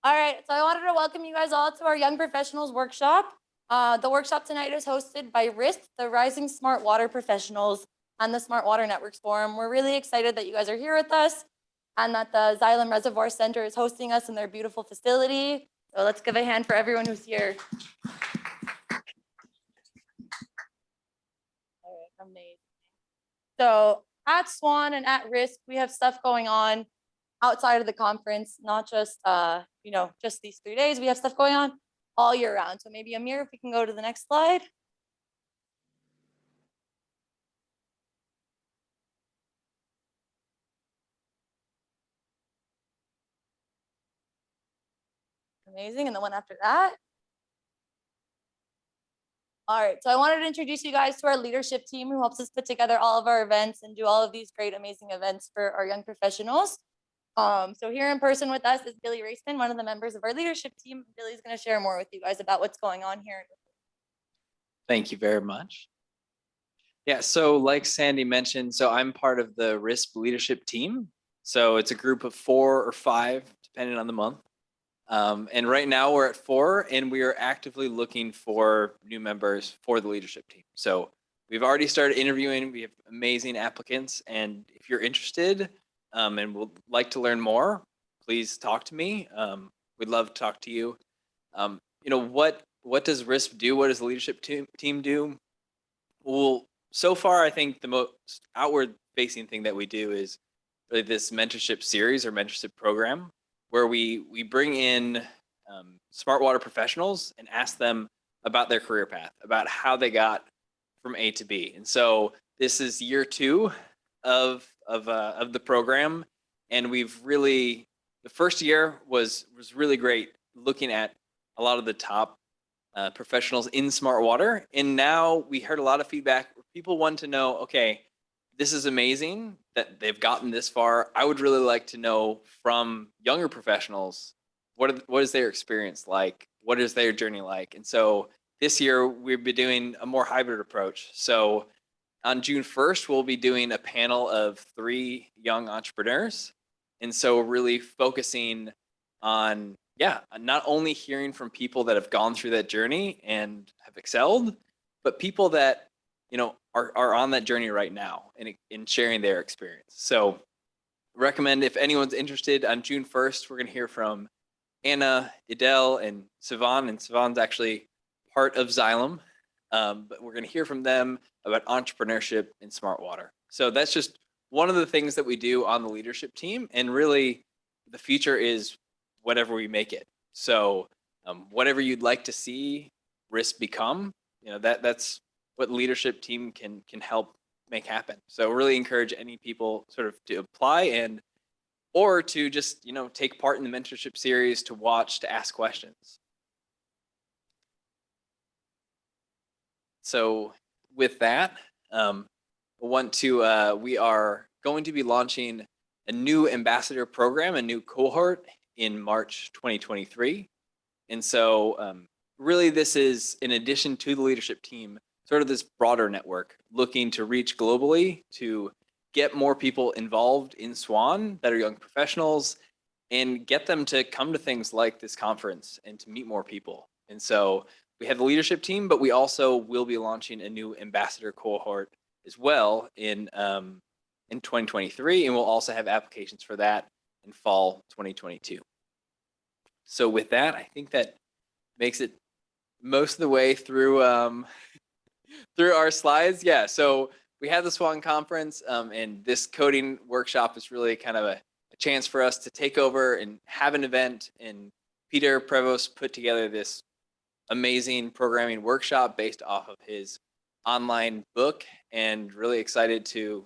All right, so I wanted to welcome you guys all to our Young Professionals workshop. The workshop tonight is hosted by RISP, the Rising Smart Water Professionals, and the Smart Water Networks Forum. We're really excited that you guys are here with us and that the Xylem Reservoir Center is hosting us in their beautiful facility. So let's give a hand for everyone who's here. All right, amazing. So at SWAN and at RISP, we have stuff going on outside of the conference, not just just these 3 days. We have stuff going on all year round. So maybe Amir, if we can go to the next slide. Amazing, and the one after that. All right, so I wanted to introduce you guys to our leadership team who helps us put together all of our events and do all of these great, amazing events for our young professionals. So here in person with us is Billy Raceman, one of the members of our leadership team. Billy's going to share more with you guys about what's going on here. Thank you very much. Yeah, so like Sandy mentioned, so I'm part of the RISP leadership team. So it's a group of 4 or 5, depending on the month. And right now we're at 4, and we are actively looking for new members for the leadership team. So we've already started interviewing. We have amazing applicants, and if you're interested and would like to learn more, please talk to me. We'd love to talk to you. What does RISP do? What does the leadership team do? Well, so far, I think the most outward-facing thing that we do is really this mentorship series or mentorship program, where we bring in smart water professionals and ask them about their career path, about how they got from A to B. And so this is year 2 of the program, and we've really, the first year was really great, looking at a lot of the top professionals in smart water. And now we heard a lot of feedback. People want to know, okay, this is amazing that they've gotten this far. I would really like to know from younger professionals, what is their experience like? What is their journey like? And so this year we'll be doing a more hybrid approach. So on June 1st, we'll be doing a panel of 3 young entrepreneurs. And so really focusing on, not only hearing from people that have gone through that journey and have excelled, but people that, are on that journey right now and in sharing their experience. So recommend, if anyone's interested, on June 1st, we're going to hear from Anna, Idel, and Sivan. And Sivan's actually part of Xylem, but we're going to hear from them about entrepreneurship in smart water. So that's just one of the things that we do on the leadership team. And really, the future is whatever we make it. So whatever you'd like to see RISP become, that's what leadership team can help make happen. So really encourage any people sort of to apply or to just, take part in the mentorship series, to watch, to ask questions. So with that, we are going to be launching a new ambassador program, a new cohort in March 2023. And so really this is, in addition to the leadership team, sort of this broader network looking to reach globally, to get more people involved in SWAN that are young professionals and get them to come to things like this conference and to meet more people. And so we have the leadership team, but we also will be launching a new ambassador cohort as well in 2023, and we'll also have applications for that in fall 2022. So with that, I think that makes it most of the way through our slides. Yeah, so we had the SWAN conference, and this coding workshop is really kind of a chance for us to take over and have an event. And Peter Prevos put together this amazing programming workshop based off of his online book, and really excited to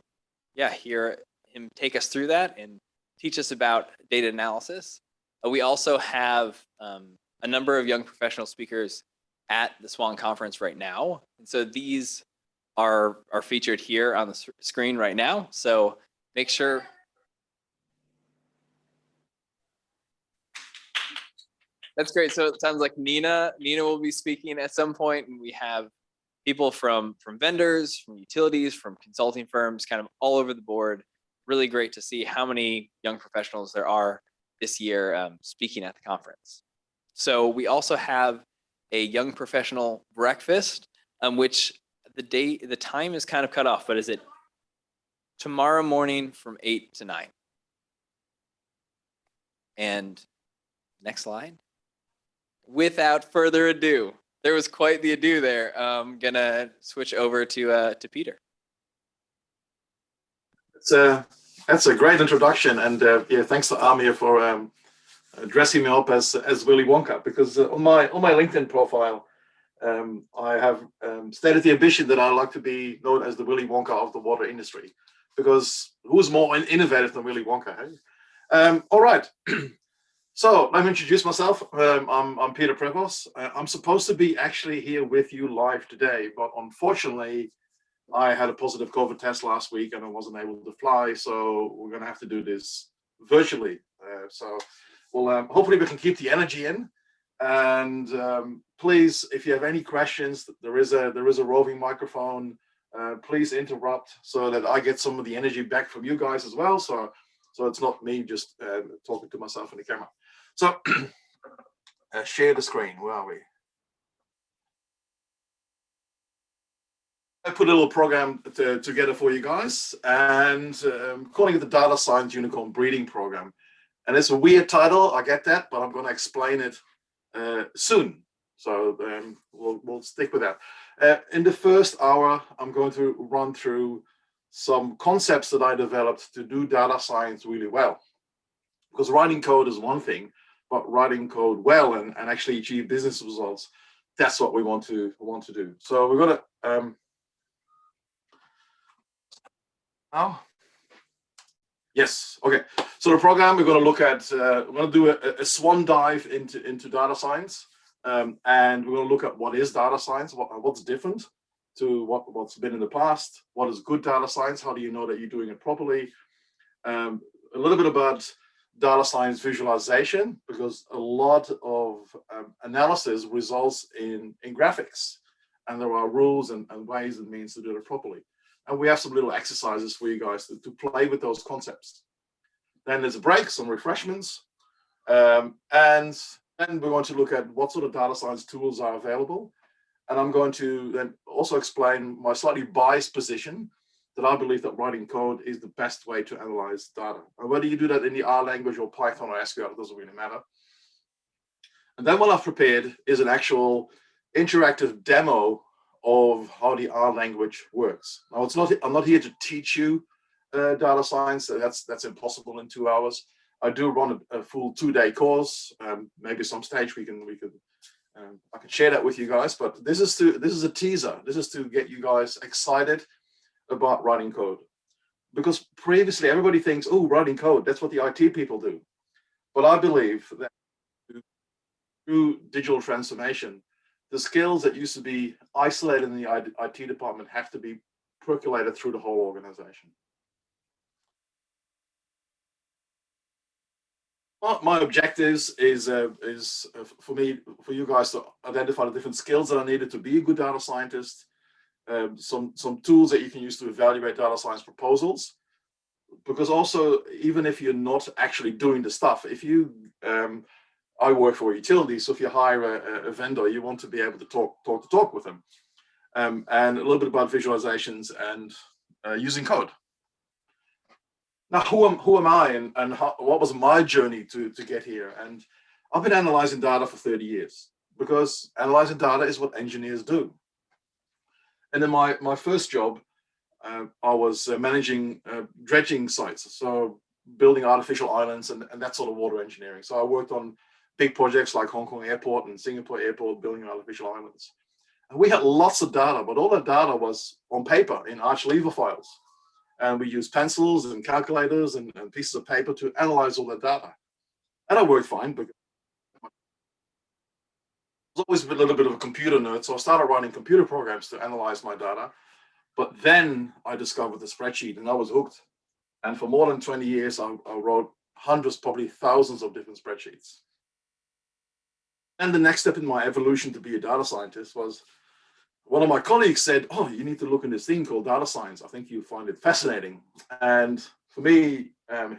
hear him take us through that and teach us about data analysis. We also have a number of young professional speakers at the SWAN conference right now. And so these are featured here on the screen right now. So make sure. That's great. So it sounds like Nina will be speaking at some point, and we have people from vendors, from utilities, from consulting firms, kind of all over the board. Really great to see how many young professionals there are this year speaking at the conference. So we also have a young professional breakfast, which the time is kind of cut off, but is it tomorrow morning from 8 to 9? And next slide. Without further ado, there was quite the ado there. I'm gonna switch over to Peter. That's a great introduction, and yeah, thanks to Amir for dressing me up as Willy Wonka, because on my LinkedIn profile, I have stated the ambition that I'd like to be known as the Willy Wonka of the water industry, because who's more innovative than Willy Wonka? Hey? All right. So let me introduce myself. I'm Peter Prevos. I'm supposed to be actually here with you live today, but unfortunately, I had a positive COVID test last week and I wasn't able to fly, so we're going to have to do this virtually. So well, hopefully we can keep the energy in. And please, if you have any questions, there is a roving microphone. Please interrupt so that I get some of the energy back from you guys as well. So it's not me just talking to myself in the camera. So share the screen. Where are we? I put a little program together for you guys, and calling it the Data Science Unicorn Breeding Program. And it's a weird title, I get that, but I'm going to explain it soon. So we'll stick with that. In the first hour, I'm going to run through some concepts that I developed to do data science really well. Because writing code is one thing, but writing code well and actually achieve business results, that's what we want to do. So we're going to now. Yes. Okay. So the program we're going to look at, we're going to do a SWAN dive into data science, and we're going to look at what is data science, what's different to what's been in the past, what is good data science, how do you know that you're doing it properly, a little bit about data science visualization, because a lot of analysis results in graphics, and there are rules and ways and means to do it properly. And we have some little exercises for you guys to play with those concepts. Then there's a break, some refreshments, and then we're going to look at what sort of data science tools are available. And I'm going to then also explain my slightly biased position that I believe that writing code is the best way to analyze data. And whether you do that in the R language or Python or SQL, it doesn't really matter. And then what I've prepared is an actual interactive demo of how the R language works. Now, I'm not here to teach you data science. That's impossible in 2 hours. I do run a full 2-day course. Maybe some stage I can share that with you guys. But this is a teaser. This is to get you guys excited about writing code, because previously everybody thinks, oh, writing code, that's what the IT people do. But I believe that through digital transformation, the skills that used to be isolated in the IT department have to be percolated through the whole organization. My objectives is for you guys to identify the different skills that are needed to be a good data scientist, some tools that you can use to evaluate data science proposals, because also, even if you're not actually doing the stuff, if you I work for a utility, so if you hire a vendor, you want to be able to talk with them, and a little bit about visualizations and using code. Now, who am I, and what was my journey to get here? And I've been analyzing data for 30 years, because analyzing data is what engineers do. And in my first job, I was managing dredging sites, so building artificial islands and that sort of water engineering. So I worked on big projects like Hong Kong Airport and Singapore Airport, building artificial islands. And we had lots of data, but all that data was on paper in Arch-Lever files. And we used pencils and calculators and pieces of paper to analyze all that data. And I worked fine, but I was always a little bit of a computer nerd, so I started writing computer programs to analyze my data. But then I discovered the spreadsheet and I was hooked. And for more than 20 years, I wrote hundreds, probably thousands of different spreadsheets. And the next step in my evolution to be a data scientist was, one of my colleagues said, oh, you need to look in this thing called data science. I think you'll find it fascinating. And for me,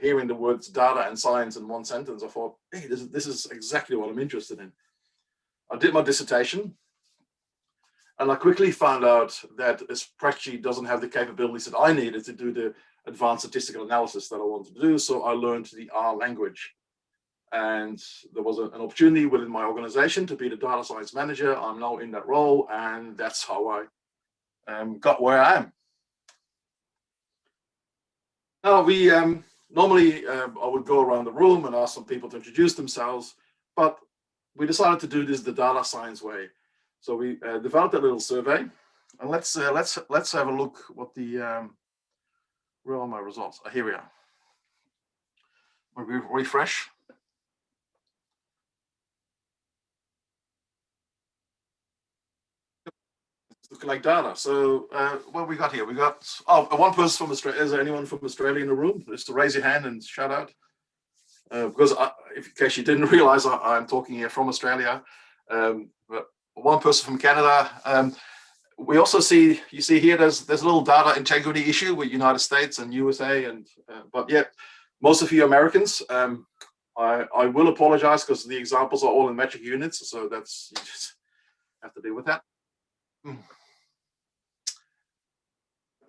hearing the words data and science in one sentence, I thought, hey, this is exactly what I'm interested in. I did my dissertation, and I quickly found out that a spreadsheet doesn't have the capabilities that I needed to do the advanced statistical analysis that I wanted to do. So I learned the R language. And there was an opportunity within my organization to be the data science manager. I'm now in that role, and that's how I got where I am. Now, we normally I would go around the room and ask some people to introduce themselves, but we decided to do this the data science way. So we developed a little survey, and let's have a look what the where are my results? Oh, here we are. We refresh. To collect data. So what we got here? We got one person from Australia. Is there anyone from Australia in the room? Just to raise your hand and shout out. Because in case you didn't realize, I'm talking here from Australia. But one person from Canada. We also see, you see here, there's a little data integrity issue with United States and USA, and but yet most of you Americans. I will apologize because the examples are all in metric units, so that's, you just have to deal with that.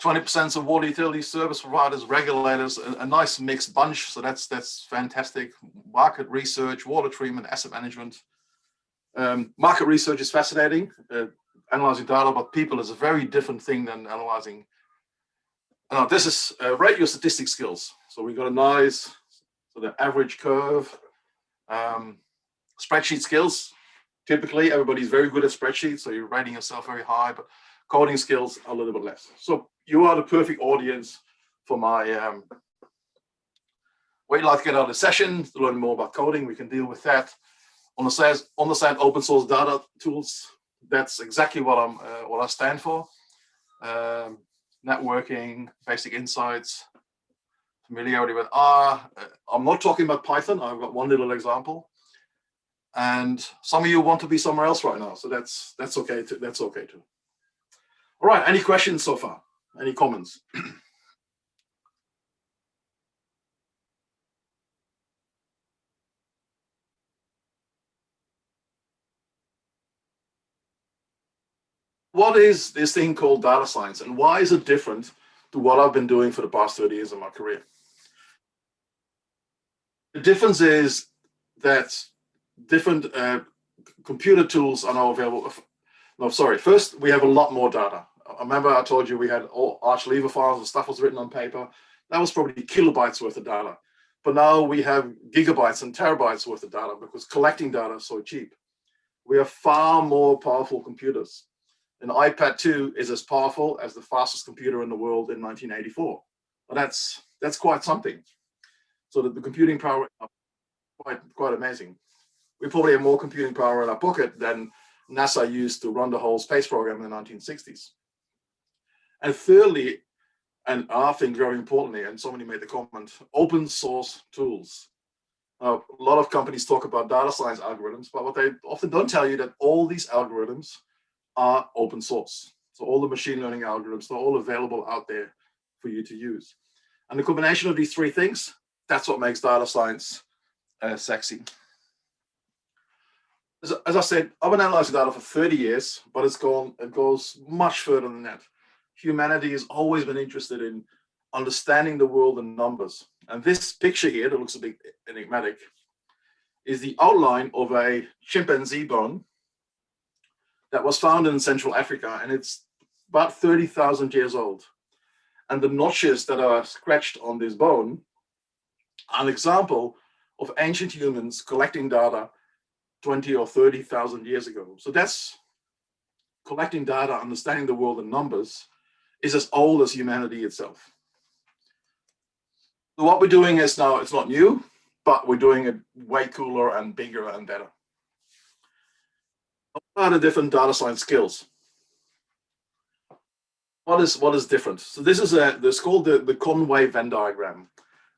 20% of water utility service providers, regulators, a nice mixed bunch. So that's fantastic. Market research, water treatment, asset management. Market research is fascinating. Analyzing data about people is a very different thing than analyzing. This is rate your statistic skills. So we got a nice sort of average curve. Spreadsheet skills. Typically, everybody's very good at spreadsheets, so you're rating yourself very high, but coding skills a little bit less. So you are the perfect audience for my what you'd like to get out of the session, to learn more about coding. We can deal with that. Understand open source data tools. That's exactly what I stand for. Networking, basic insights, familiarity with R. I'm not talking about Python. I've got one little example. And some of you want to be somewhere else right now, so that's okay too. That's okay too. All right. Any questions so far? Any comments? What is this thing called data science, and why is it different to what I've been doing for the past 30 years of my career? The difference is that different computer tools are now available. No, sorry. First, we have a lot more data. I remember I told you we had all Arch lever files and stuff was written on paper. That was probably kilobytes worth of data. But now we have gigabytes and terabytes worth of data because collecting data is so cheap. We have far more powerful computers. An iPad 2 is as powerful as the fastest computer in the world in 1984. Well, that's quite something. So that the computing power is quite amazing. We probably have more computing power in our pocket than NASA used to run the whole space program in the 1960s. And thirdly, and I think very importantly, and somebody made the comment, open source tools. A lot of companies talk about data science algorithms, but what they often don't tell you that all these algorithms are open source. So all the machine learning algorithms, they're all available out there for you to use. And the combination of these three things, that's what makes data science sexy. As I said, I've been analyzing data for 30 years, but it goes much further than that. Humanity has always been interested in understanding the world in numbers. And this picture here that looks a bit enigmatic is the outline of a chimpanzee bone that was found in Central Africa, and it's about 30,000 years old. And the notches that are scratched on this bone are an example of ancient humans collecting data 20 or 30,000 years ago. So that's collecting data, understanding the world in numbers is as old as humanity itself. So what we're doing is now, it's not new, but we're doing it way cooler and bigger and better. What are the different data science skills? What is different? So this is it's called the Conway Venn diagram.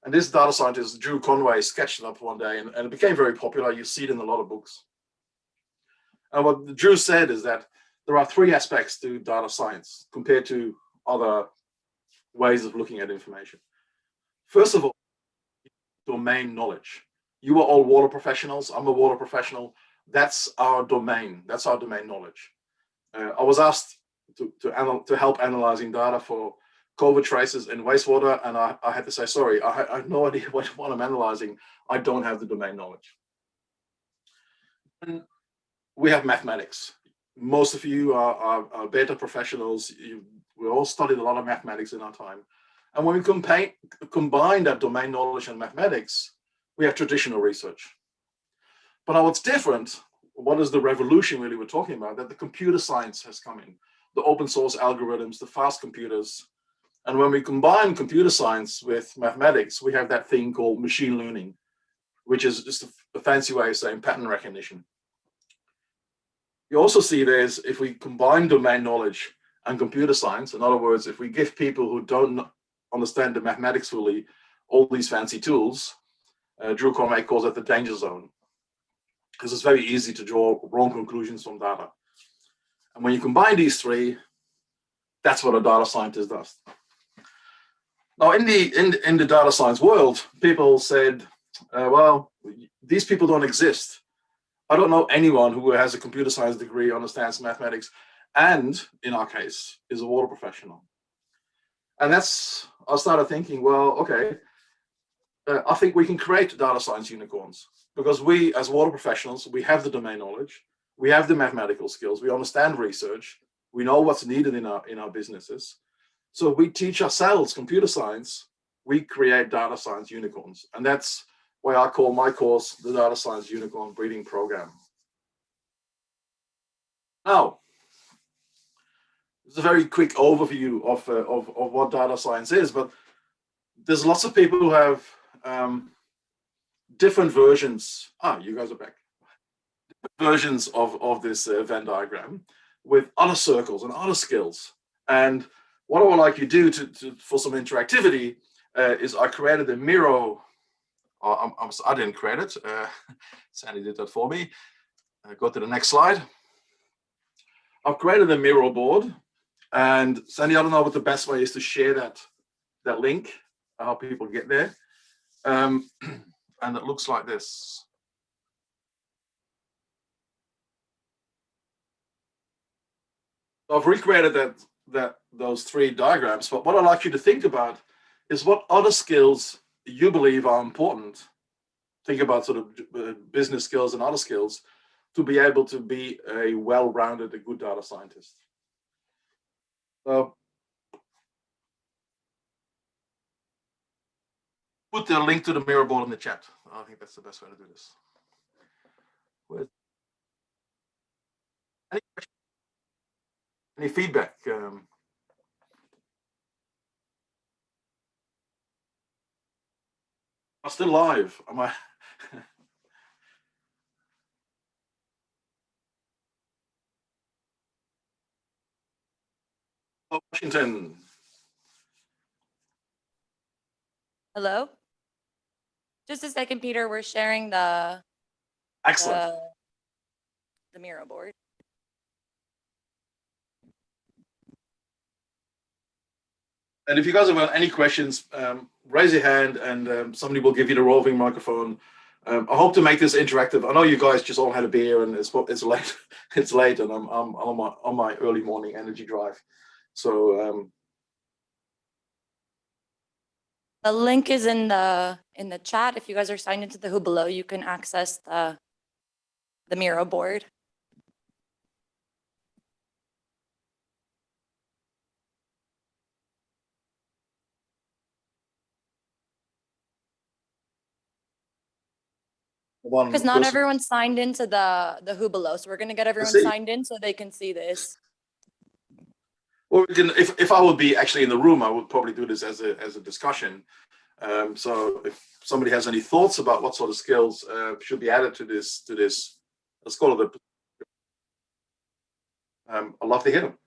And this data scientist, Drew Conway, sketched it up one day, and it became very popular. You see it in a lot of books. And what Drew said is that there are three aspects to data science compared to other ways of looking at information. First of all, domain knowledge. You are all water professionals. I'm a water professional. That's our domain. That's our domain knowledge. I was asked to help analyzing data for COVID traces in wastewater, and I had to say, sorry, I have no idea what I'm analyzing. I don't have the domain knowledge. And we have mathematics. Most of you are data professionals. We all studied a lot of mathematics in our time. And when we combine that domain knowledge and mathematics, we have traditional research. But now what's different, what is the revolution really we're talking about, that the computer science has come in, the open source algorithms, the fast computers. And when we combine computer science with mathematics, we have that thing called machine learning, which is just a fancy way of saying pattern recognition. You also see there's, if we combine domain knowledge and computer science, in other words, if we give people who don't understand the mathematics fully all these fancy tools, Drew Conway calls it the danger zone, because it's very easy to draw wrong conclusions from data. And when you combine these three, that's what a data scientist does. Now, in the data science world, people said, well, these people don't exist. I don't know anyone who has a computer science degree, understands mathematics, and in our case, is a water professional. And that's, I started thinking, well, okay, I think we can create data science unicorns, because we, as water professionals, we have the domain knowledge, we have the mathematical skills, we understand research, we know what's needed in our businesses. So we teach ourselves computer science, we create data science unicorns. And that's why I call my course the Data Science Unicorn Breeding Program. Now, it's a very quick overview of what data science is, but there's lots of people who have different versions. You guys are back. Different versions of this Venn diagram with other circles and other skills. And what I would like you to do for some interactivity is I created a Miro. I didn't create it. Sandy did that for me. Go to the next slide. I've created a Miro board. And Sandy, I don't know what the best way is to share that link, how people get there. And it looks like this. So I've recreated those three diagrams, but what I'd like you to think about is what other skills you believe are important. Think about sort of business skills and other skills to be able to be a well-rounded, a good data scientist. Put the link to the Miro board in the chat. I think that's the best way to do this. Any feedback? I'm still live. Am I? Washington. Hello? Just a second, Peter. We're sharing the Excellent. The Miro board. And if you guys have got any questions, raise your hand and somebody will give you the roving microphone. I hope to make this interactive. I know you guys just all had a beer and it's late. It's late, and I'm on my early morning energy drive. So the link is in the chat. If you guys are signed into the who below, you can access the Miro board. Because not everyone's signed into the who below, so we're gonna get everyone signed in so they can see this. Well, we can, if I would be actually in the room, I would probably do this as a discussion. So if somebody has any thoughts about what sort of skills should be added to this, let's call it I'd love to hear them.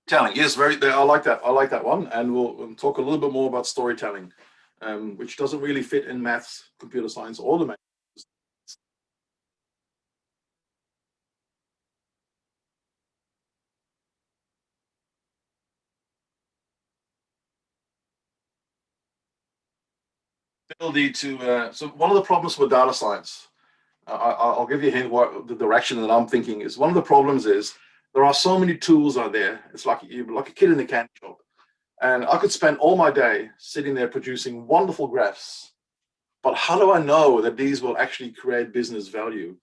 Storytelling, yes, I like that. I like that one, and we'll talk a little bit more about storytelling, which doesn't really fit in maths, computer science, or the math. ability to, so one of the problems with data science, I'll give you a hint what the direction that I'm thinking is. One of the problems is there are so many tools out there. It's like you're like a kid in a candy shop. And I could spend all my day sitting there producing wonderful graphs. But how do I know that these will actually create business value?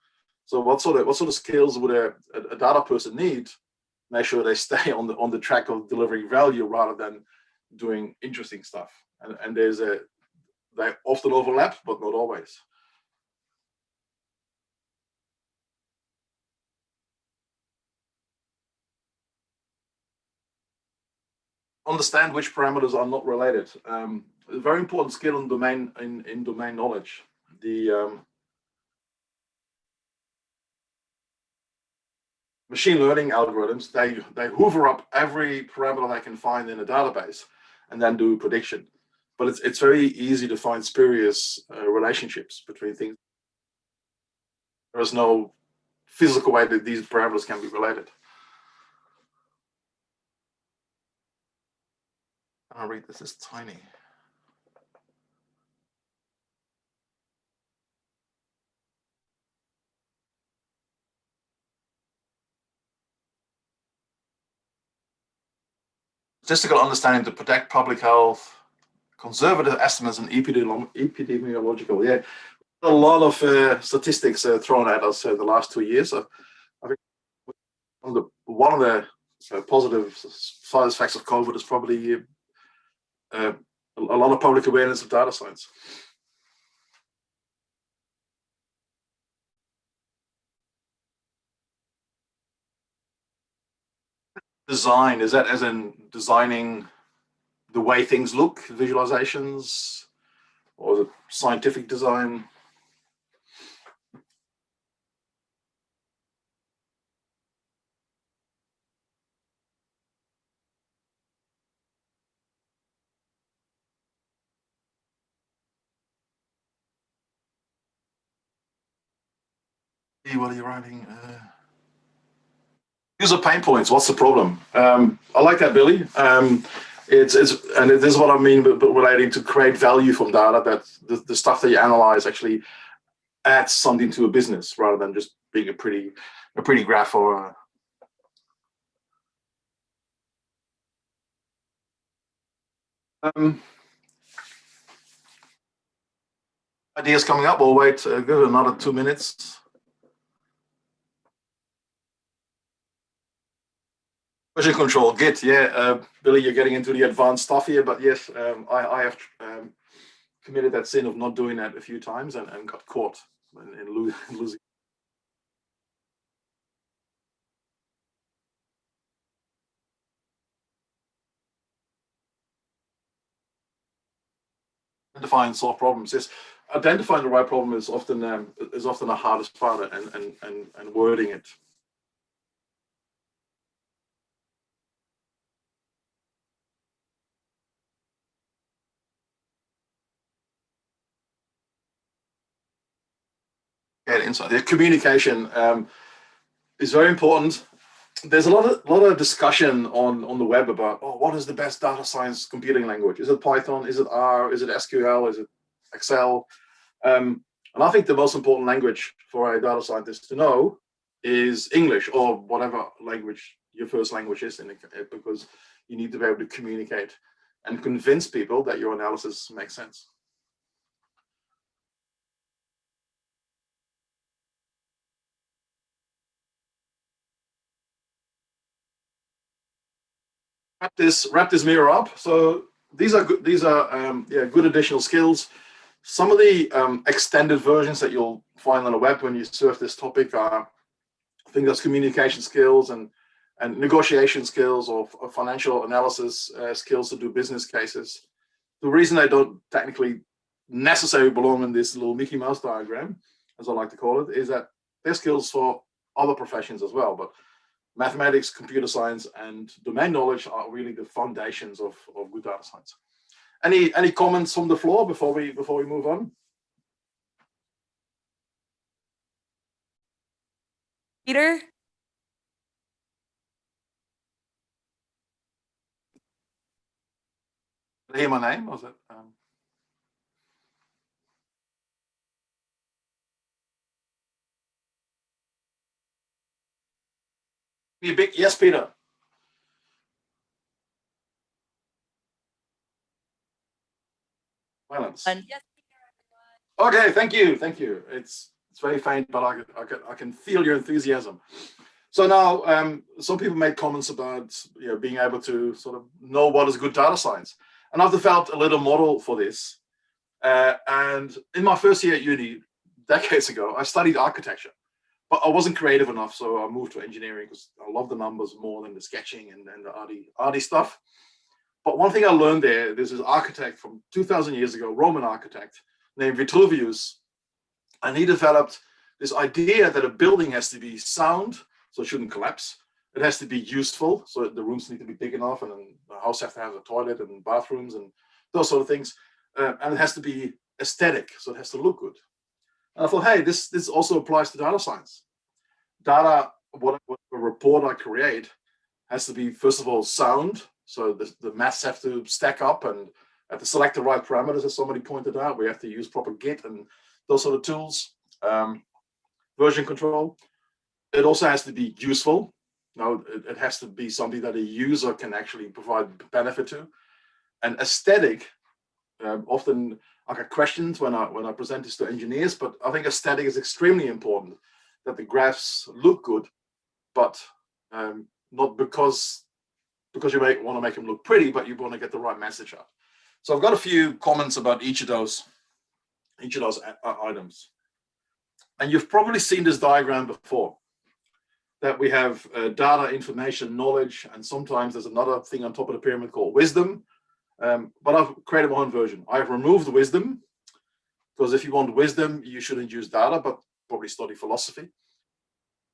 So what sort of skills would a data person need to make sure they stay on the track of delivering value rather than doing interesting stuff? And they often overlap, but not always. Understand which parameters are not related. A very important skill in domain knowledge. The machine learning algorithms, they hoover up every parameter they can find in a database and then do a prediction. But it's very easy to find spurious relationships between things. There is no physical way that these parameters can be related. I'll read this is tiny. Statistical understanding to protect public health, conservative estimates, and epidemiological. Yeah, a lot of statistics thrown at us the last 2 years. I think one of the positive side effects of COVID is probably a lot of public awareness of data science. Design, is that as in designing the way things look, visualizations, or the scientific design? What are you writing? User pain points. What's the problem? I like that, Billy. And this is what I mean, but relating to create value from data. That the stuff that you analyze actually adds something to a business rather than just being a pretty graph or. Ideas coming up. We'll wait. Give it another 2 minutes. Version control, Git, yeah. Billy, you're getting into the advanced stuff here, but yes, I have committed that sin of not doing that a few times and got caught in losing. Identify and solve problems. Yes, identifying the right problem is often the hardest part, and wording it. Get insight. The communication is very important. There's a lot of discussion on the web about, oh, what is the best data science computing language? Is it Python? Is it R? Is it SQL? Is it Excel? And I think the most important language for a data scientist to know is English, or whatever language your first language is, because you need to be able to communicate and convince people that your analysis makes sense. Wrap this mirror up. So these are good. These are good additional skills. Some of the extended versions that you'll find on the web when you surf this topic are, I think that's communication skills and negotiation skills, or financial analysis skills to do business cases. The reason they don't technically necessarily belong in this little Mickey Mouse diagram, as I like to call it, is that they're skills for other professions as well. But mathematics, computer science, and domain knowledge are really the foundations of good data science. Any comments from the floor before we move on? Peter? Did I hear my name? Was it? Be a big yes, Peter. Silence. And yes, Okay, thank you, thank you. It's very faint, but I can feel your enthusiasm. So now, some people made comments about being able to sort of know what is good data science, and I've developed a little model for this. And in my first year at uni, decades ago, I studied architecture, but I wasn't creative enough, so I moved to engineering because I love the numbers more than the sketching and the arty stuff. But one thing I learned there's this architect from 2,000 years ago, Roman architect named Vitruvius, and he developed this idea that a building has to be sound, so it shouldn't collapse. It has to be useful, so the rooms need to be big enough, and then the house has to have a toilet and bathrooms and those sort of things. And it has to be aesthetic, so it has to look good. And I thought, hey, this also applies to data science. Data, what a report I create has to be, first of all, sound. So the maths have to stack up and have to select the right parameters, as somebody pointed out. We have to use proper Git and those sort of tools. Version control. It also has to be useful. Now, it has to be something that a user can actually provide benefit to. And aesthetic, often I get questions when I present this to engineers, but I think aesthetic is extremely important, that the graphs look good, but not because you want to make them look pretty, but you want to get the right message out. So I've got a few comments about each of those items. And you've probably seen this diagram before, that we have data, information, knowledge, and sometimes there's another thing on top of the pyramid called wisdom. But I've created my own version. I've removed wisdom, because if you want wisdom, you shouldn't use data, but probably study philosophy.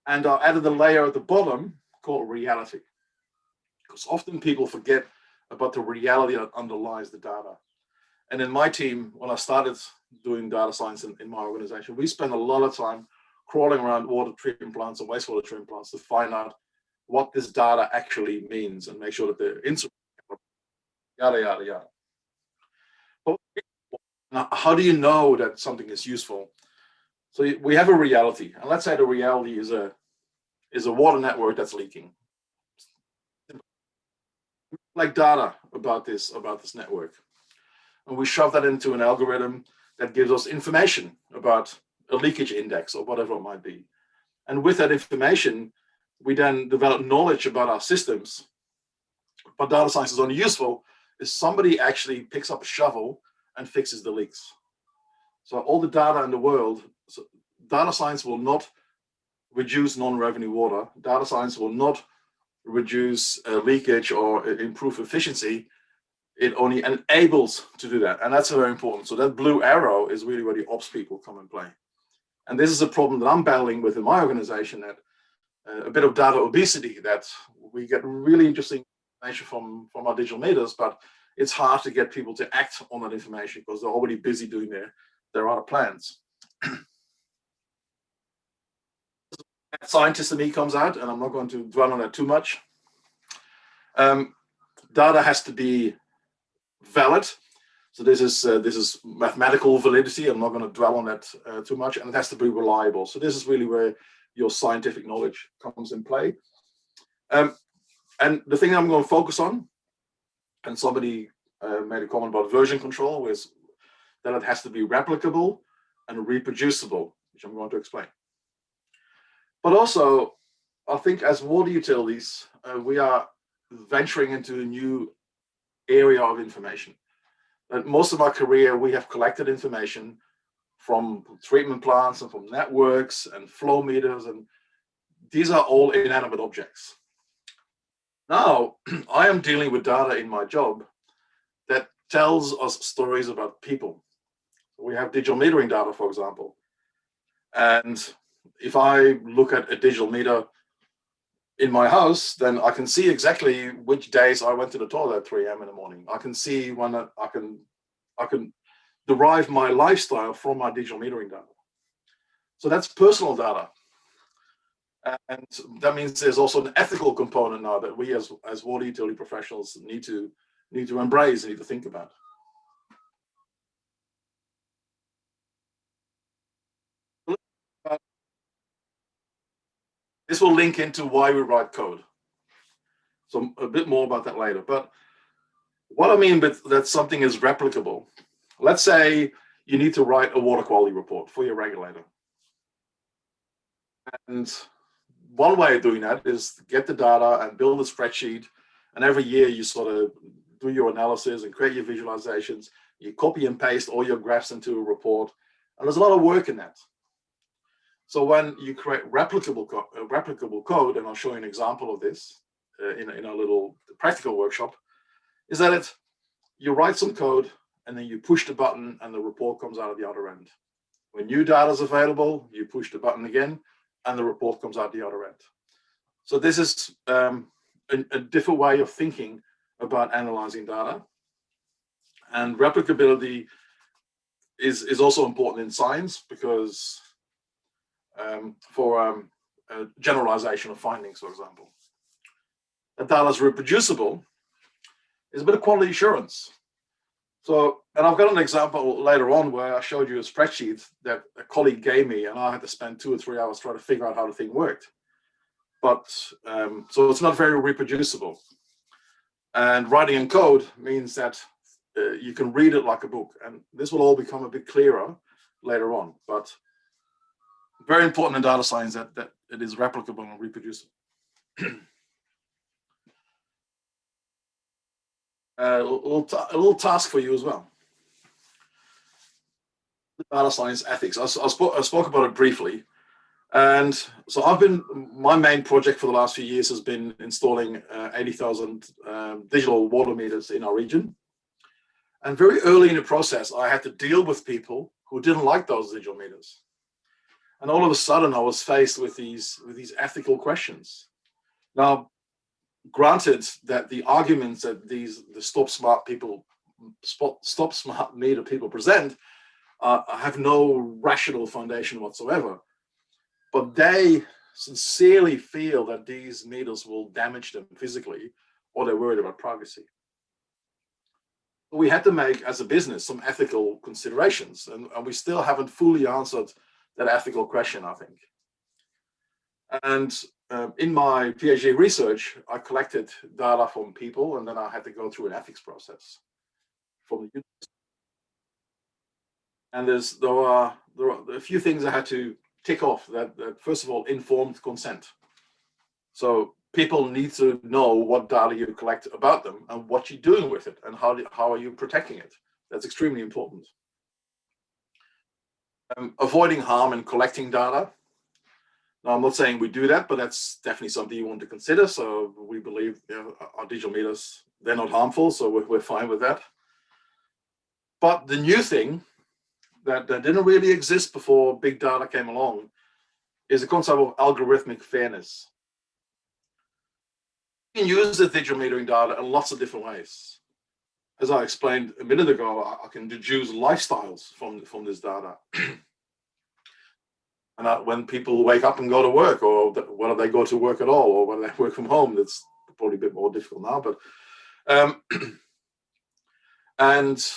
And I added a layer at the bottom called reality, because often people forget about the reality that underlies the data. And in my team, when I started doing data science in my organization, we spent a lot of time crawling around water treatment plants and wastewater treatment plants to find out what this data actually means and make sure that they're yada, yada, yada. But now, how do you know that something is useful? So we have a reality, and let's say the reality is a water network that's leaking. Like data about this network. And we shove that into an algorithm that gives us information about a leakage index or whatever it might be. And with that information, we then develop knowledge about our systems. But data science is only useful if somebody actually picks up a shovel and fixes the leaks. So all the data in the world, so data science will not reduce non-revenue water. Data science will not reduce leakage or improve efficiency. It only enables to do that. And that's very important. So that blue arrow is really where the ops people come and play. And this is a problem that I'm battling with in my organization, that a bit of data obesity, that we get really interesting information from our digital meters, but it's hard to get people to act on that information because they're already busy doing their other plans. Scientist in me comes out, and I'm not going to dwell on that too much. Data has to be valid. So this is mathematical validity. I'm not going to dwell on that too much, and it has to be reliable. So this is really where your scientific knowledge comes in play. And the thing I'm going to focus on, and somebody made a comment about version control, is that it has to be replicable and reproducible, which I'm going to explain. But also, I think as water utilities, we are venturing into a new area of information. Most of our career, we have collected information from treatment plants and from networks and flow meters, and these are all inanimate objects. Now, I am dealing with data in my job that tells us stories about people. We have digital metering data, for example. And if I look at a digital meter in my house, then I can see exactly which days I went to the toilet at 3 a.m. in the morning. I can see when I can derive my lifestyle from my digital metering data. So that's personal data. And that means there's also an ethical component now that we as water utility professionals need to embrace, need to think about. This will link into why we write code. So a bit more about that later. But what I mean with that something is replicable, let's say you need to write a water quality report for your regulator. And one way of doing that is to get the data and build a spreadsheet. And every year you sort of do your analysis and create your visualizations. You copy and paste all your graphs into a report. And there's a lot of work in that. So when you create replicable code, and I'll show you an example of this in a little practical workshop, is that you write some code and then you push the button and the report comes out of the other end. When new data is available, you push the button again and the report comes out the other end. So this is a different way of thinking about analyzing data. And replicability is also important in science because for generalization of findings, for example. That data is reproducible is a bit of quality assurance. So, and I've got an example later on where I showed you a spreadsheet that a colleague gave me, and I had to spend 2 or 3 hours trying to figure out how the thing worked. But so it's not very reproducible. And writing in code means that you can read it like a book, and this will all become a bit clearer later on. But very important in data science that it is replicable and reproducible. A little task for you as well. Data science ethics. I spoke about it briefly. And so my main project for the last few years has been installing 80,000 digital water meters in our region. And very early in the process, I had to deal with people who didn't like those digital meters. And all of a sudden, I was faced with these ethical questions. Now, granted that the arguments that the stop smart meter people present have no rational foundation whatsoever, but they sincerely feel that these meters will damage them physically, or they're worried about privacy. We had to make, as a business, some ethical considerations, and we still haven't fully answered that ethical question, I think. And in my PhD research, I collected data from people, and then I had to go through an ethics process from the users. And there are a few things I had to tick off that first of all, informed consent. So people need to know what data you collect about them and what you're doing with it and how are you protecting it. That's extremely important. Avoiding harm and collecting data. Now, I'm not saying we do that, but that's definitely something you want to consider. So we believe our digital meters, they're not harmful, so we're fine with that. But the new thing that didn't really exist before big data came along is the concept of algorithmic fairness. You can use the digital metering data in lots of different ways. As I explained a minute ago, I can deduce lifestyles from this data. And when people wake up and go to work, or whether they go to work at all, or whether they work from home, that's probably a bit more difficult now. But and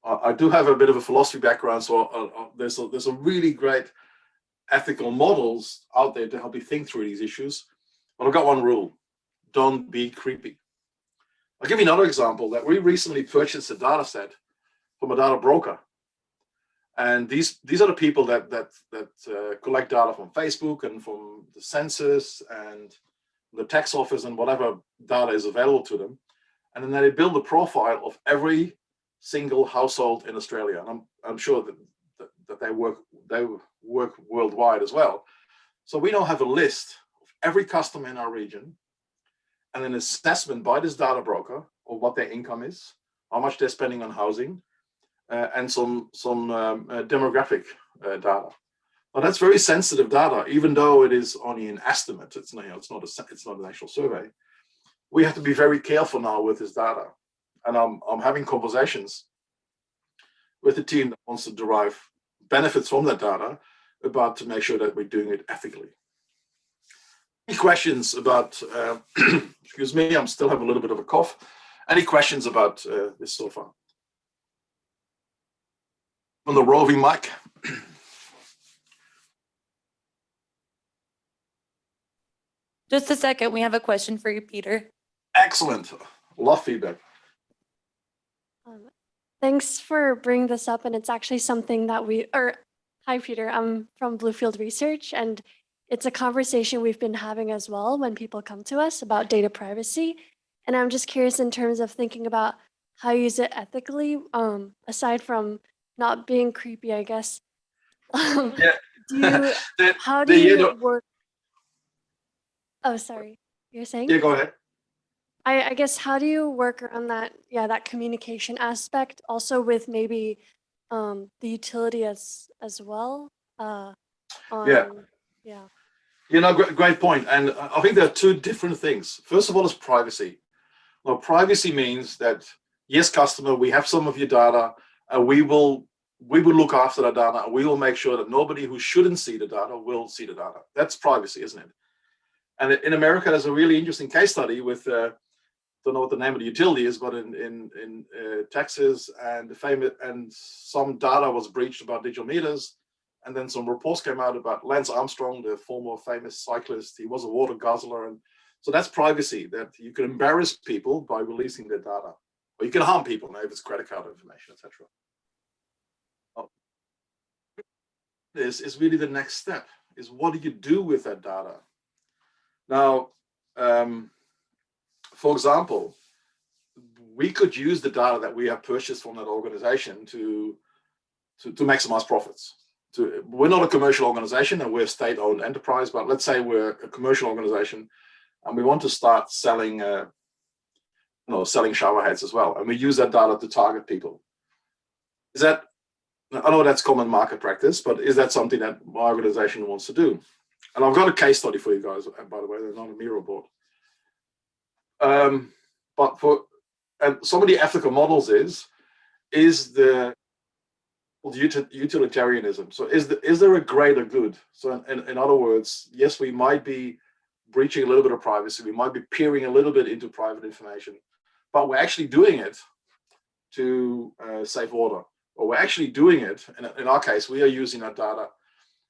I do have a bit of a philosophy background, so there's a really great ethical models out there to help you think through these issues. But I've got one rule: don't be creepy. I'll give you another example that we recently purchased a data set from a data broker. And these are the people that collect data from Facebook and from the census and the tax office and whatever data is available to them. And then they build a profile of every single household in Australia. And I'm sure that they work worldwide as well. So we now have a list of every customer in our region and an assessment by this data broker of what their income is, how much they're spending on housing, and some demographic data. Now that's very sensitive data, even though it is only an estimate. It's not an actual survey. We have to be very careful now with this data, and I'm having conversations with the team that wants to derive benefits from that data to make sure that we're doing it ethically. Any questions about? Excuse me, I'm still have a little bit of a cough. Any questions about this so far? On the roving mic. Just a second, we have a question for you, Peter. Excellent. Love feedback. Thanks for bringing this up, and it's actually something that hi Peter, I'm from Bluefield Research, and it's a conversation we've been having as well when people come to us about data privacy. And I'm just curious in terms of thinking about how you use it ethically, aside from not being creepy, I guess. Yeah. How do you work? Oh, sorry, you're saying? Yeah, go ahead. I guess how do you work around that, that communication aspect, also with maybe the utility as well? Yeah. Great point. And I think there are two different things. First of all, is privacy. Well, privacy means that, yes, customer, we have some of your data, and we will look after the data, and we will make sure that nobody who shouldn't see the data will see the data. That's privacy, isn't it? And in America, there's a really interesting case study with, don't know what the name of the utility is, but in Texas, and some data was breached about digital meters. And then some reports came out about Lance Armstrong, the former famous cyclist. He was a water guzzler. And so that's privacy, that you can embarrass people by releasing their data. Or you can harm people, now if it's credit card information, etc. This is really the next step, is what do you do with that data? Now, for example, we could use the data that we have purchased from that organization to maximize profits. We're not a commercial organization, and we're a state-owned enterprise, but let's say we're a commercial organization and we want to start selling selling shower heads as well, and we use that data to target people. Is that, I know that's common market practice, but is that something that my organization wants to do? And I've got a case study for you guys, by the way, they're not a mirror board. But some of the ethical models is the utilitarianism. So is there a greater good? So in other words, yes, we might be breaching a little bit of privacy, we might be peering a little bit into private information, but we're actually doing it to save water, or we're actually doing it, in our case, we are using that data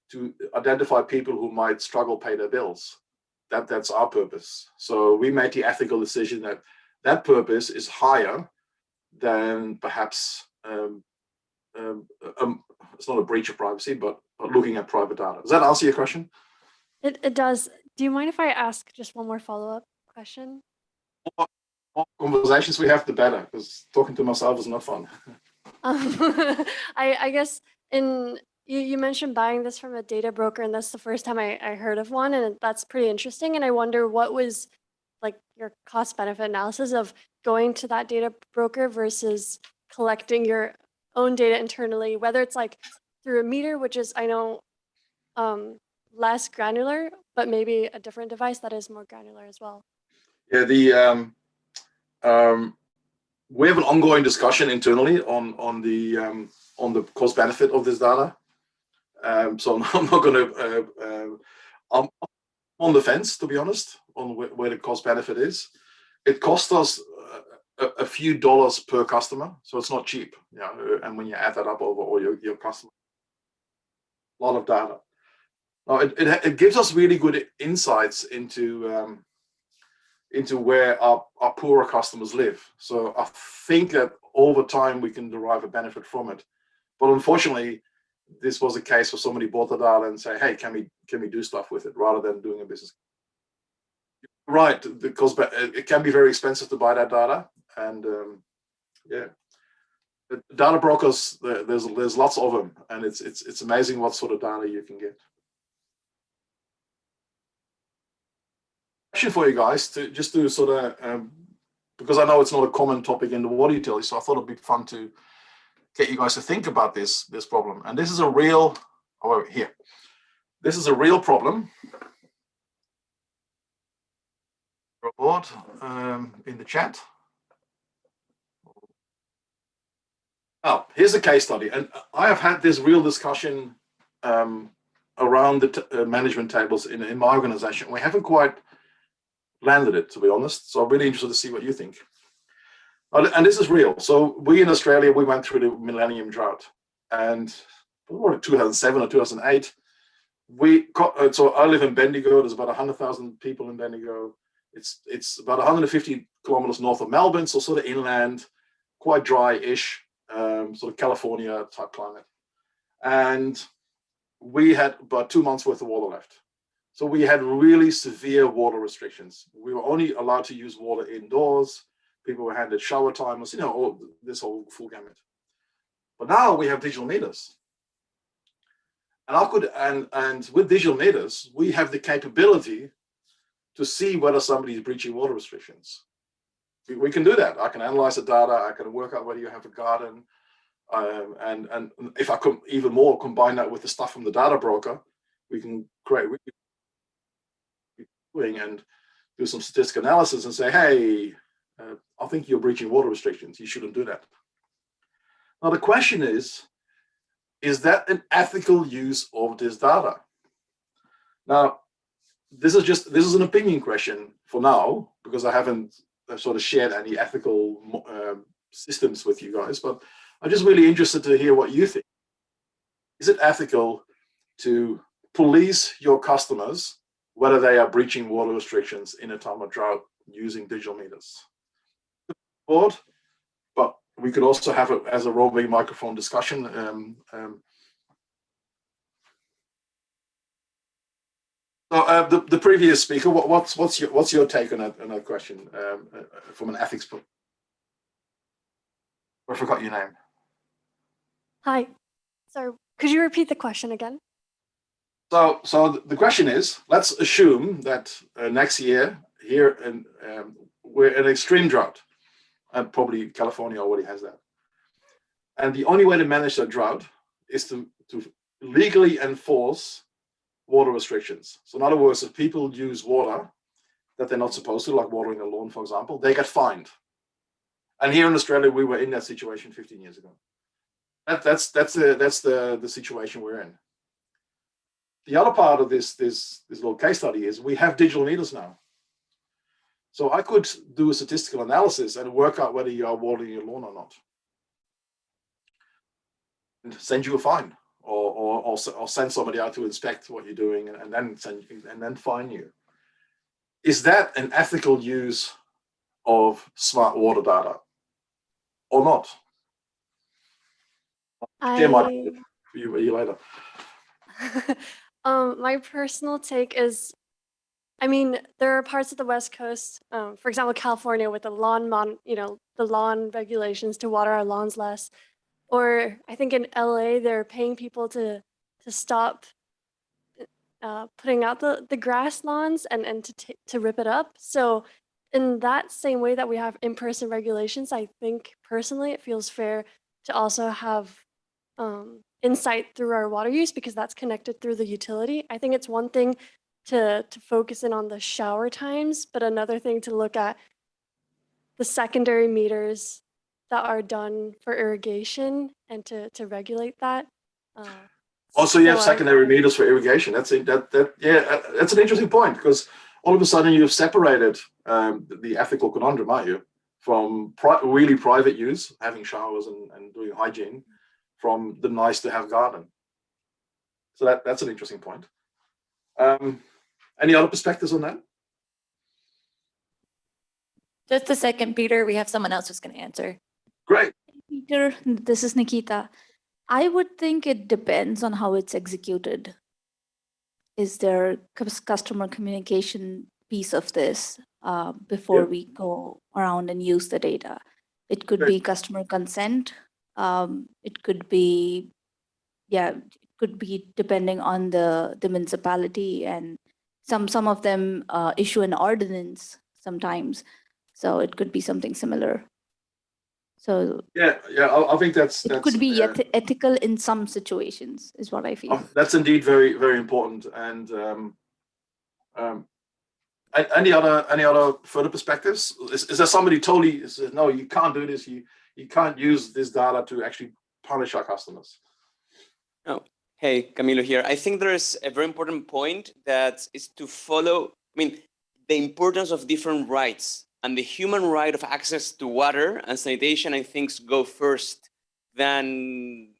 to identify people who might struggle to pay their bills. That's our purpose. So we made the ethical decision that purpose is higher than perhaps it's not a breach of privacy, but looking at private data. Does that answer your question? It does. Do you mind if I ask just one more follow-up question? More conversations we have, the better, because talking to myself is not fun. I guess you mentioned buying this from a data broker, and that's the first time I heard of one, and that's pretty interesting. And I wonder what was like your cost benefit analysis of going to that data broker versus collecting your own data internally, whether it's like through a meter, which is, I know, less granular, but maybe a different device that is more granular as well. Yeah, we have an ongoing discussion internally on the cost benefit of this data. So I'm not going to. I'm on the fence, to be honest, on where the cost benefit is. It costs us a few dollars per customer, so it's not cheap. Yeah, and when you add that up over all your customers, a lot of data. Now it gives us really good insights into where our poorer customers live. So I think that over time we can derive a benefit from it. But unfortunately, this was a case where somebody bought the data and say, hey, can we do stuff with it, rather than doing a business. Right, because it can be very expensive to buy that data, and yeah, the data brokers, there's lots of them, and it's amazing what sort of data you can get. Question for you guys just to sort of because I know it's not a common topic in the water utility, so I thought it'd be fun to get you guys to think about this problem. And this is a real, this is a real problem. Report in the chat. Oh, here's a case study, and I have had this real discussion around the management tables in my organization. We haven't quite landed it, to be honest. So I'm really interested to see what you think. And this is real. So we in Australia, we went through the millennium drought, and 2007 or 2008, So I live in Bendigo. There's about 100,000 people in Bendigo. It's about 150 kilometers north of Melbourne, so sort of inland, quite dry-ish, sort of California type climate. And we had about 2 months worth of water left. So we had really severe water restrictions. We were only allowed to use water indoors. People were handed shower timers, this whole full gamut. But now we have digital meters. And with digital meters, we have the capability to see whether somebody is breaching water restrictions. We can do that. I can analyze the data. I can work out whether you have a garden. And if I could even more combine that with the stuff from the data broker, we can create and do some statistical analysis and say, hey, I think you're breaching water restrictions. You shouldn't do that. Now the question is that an ethical use of this data? Now, this is an opinion question for now, because I haven't sort of shared any ethical systems with you guys, but I'm just really interested to hear what you think. Is it ethical to police your customers whether they are breaching water restrictions in a time of drought using digital meters? Board, but we could also have it as a roving microphone discussion. So the previous speaker, what's your take on that question from an ethics point? I forgot your name. Hi. Sorry, could you repeat the question again? So the question is, let's assume that next year here we're in extreme drought, and probably California already has that. And the only way to manage that drought is to legally enforce water restrictions. So in other words, if people use water that they're not supposed to, like watering a lawn, for example, they get fined. And here in Australia, we were in that situation 15 years ago. That's the situation we're in. The other part of this little case study is we have digital meters now. So I could do a statistical analysis and work out whether you are watering your lawn or not, and send you a fine, or send somebody out to inspect what you're doing, and then fine you. Is that an ethical use of smart water data or not? Share my for you later. My personal take is, I mean, there are parts of the West Coast, for example, California, with the lawn regulations to water our lawns less. Or I think in LA, they're paying people to stop putting out the grass lawns and to rip it up. So in that same way that we have in-person regulations, I think personally it feels fair to also have insight through our water use, because that's connected through the utility. I think it's one thing to focus in on the shower times, but another thing to look at the secondary meters that are done for irrigation and to regulate that. Also, you have secondary meters for irrigation. That's an interesting point, because all of a sudden you've separated the ethical conundrum, aren't you, from really private use, having showers and doing hygiene, from the nice to have garden. So that's an interesting point. Any other perspectives on that? Just a second, Peter. We have someone else who's going to answer. Great. Peter, this is Nikita. I would think it depends on how it's executed. Is there customer communication piece of this before we go around and use the data? It could be customer consent. It could be, it could be depending on the municipality, and some of them issue an ordinance sometimes. So it could be something similar. So I think that's could be ethical in some situations, is what I feel. That's indeed very, very important. And any other further perspectives? Is there somebody totally says, no, you can't do this. You can't use this data to actually punish our customers? No. Hey, Camilo here. I think there's a very important point that is to follow, the importance of different rights. And the human right of access to water and sanitation, I think, go first than,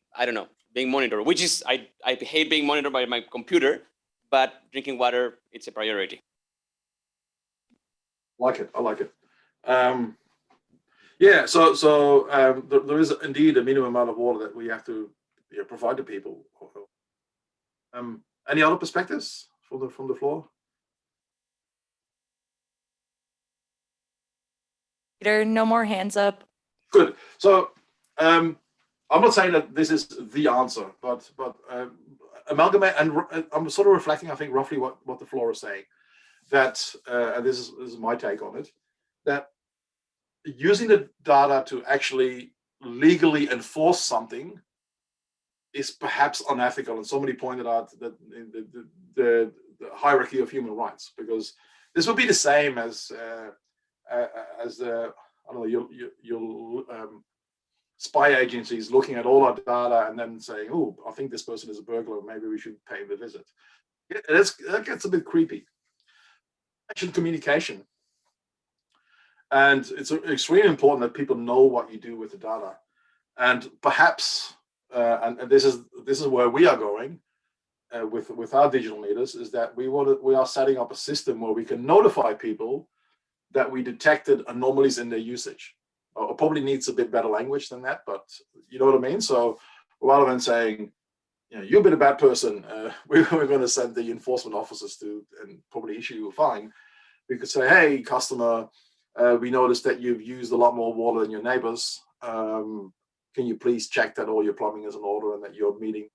being monitored, which is, I hate being monitored by my computer, but drinking water, it's a priority. Like it. I like it. Yeah. So there is indeed a minimum amount of water that we have to provide to people. Any other perspectives from the floor? Peter, no more hands up. Good. So I'm not saying that this is the answer, but amalgamate, and I'm sort of reflecting, I think, roughly what the floor is saying. That and this is my take on it. That using the data to actually legally enforce something is perhaps unethical, and somebody pointed out that the hierarchy of human rights, because this would be the same as the I don't know your spy agencies looking at all our data and then saying, "Oh, I think this person is a burglar. Maybe we should pay him a visit." That gets a bit creepy. Action communication, and it's extremely important that people know what you do with the data, and perhaps and this is where we are going with our digital meters, is that we are setting up a system where we can notify people that we detected anomalies in their usage. It probably needs a bit better language than that, but you know what I mean. So rather than saying, you've been a bad person, we're going to send the enforcement officers to and probably issue you a fine, we could say, hey, customer, we noticed that you've used a lot more water than your neighbors. Can you please check that all your plumbing is in order and that you're meeting?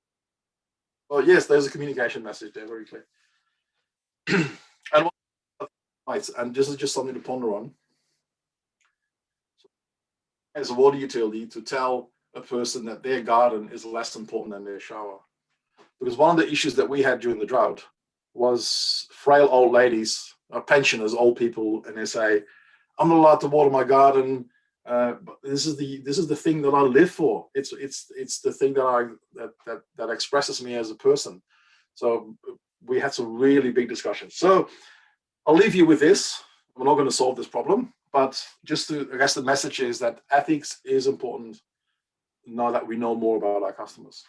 Well, yes, there's a communication message there, very clear. And this is just something to ponder on. As a water utility, to tell a person that their garden is less important than their shower. Because one of the issues that we had during the drought was frail old ladies, pensioners, old people, and they say, I'm not allowed to water my garden. But this is the thing that I live for. It's the thing that expresses me as a person. So we had some really big discussions. So I'll leave you with this. We're not going to solve this problem, but I guess the message is that ethics is important now that we know more about our customers.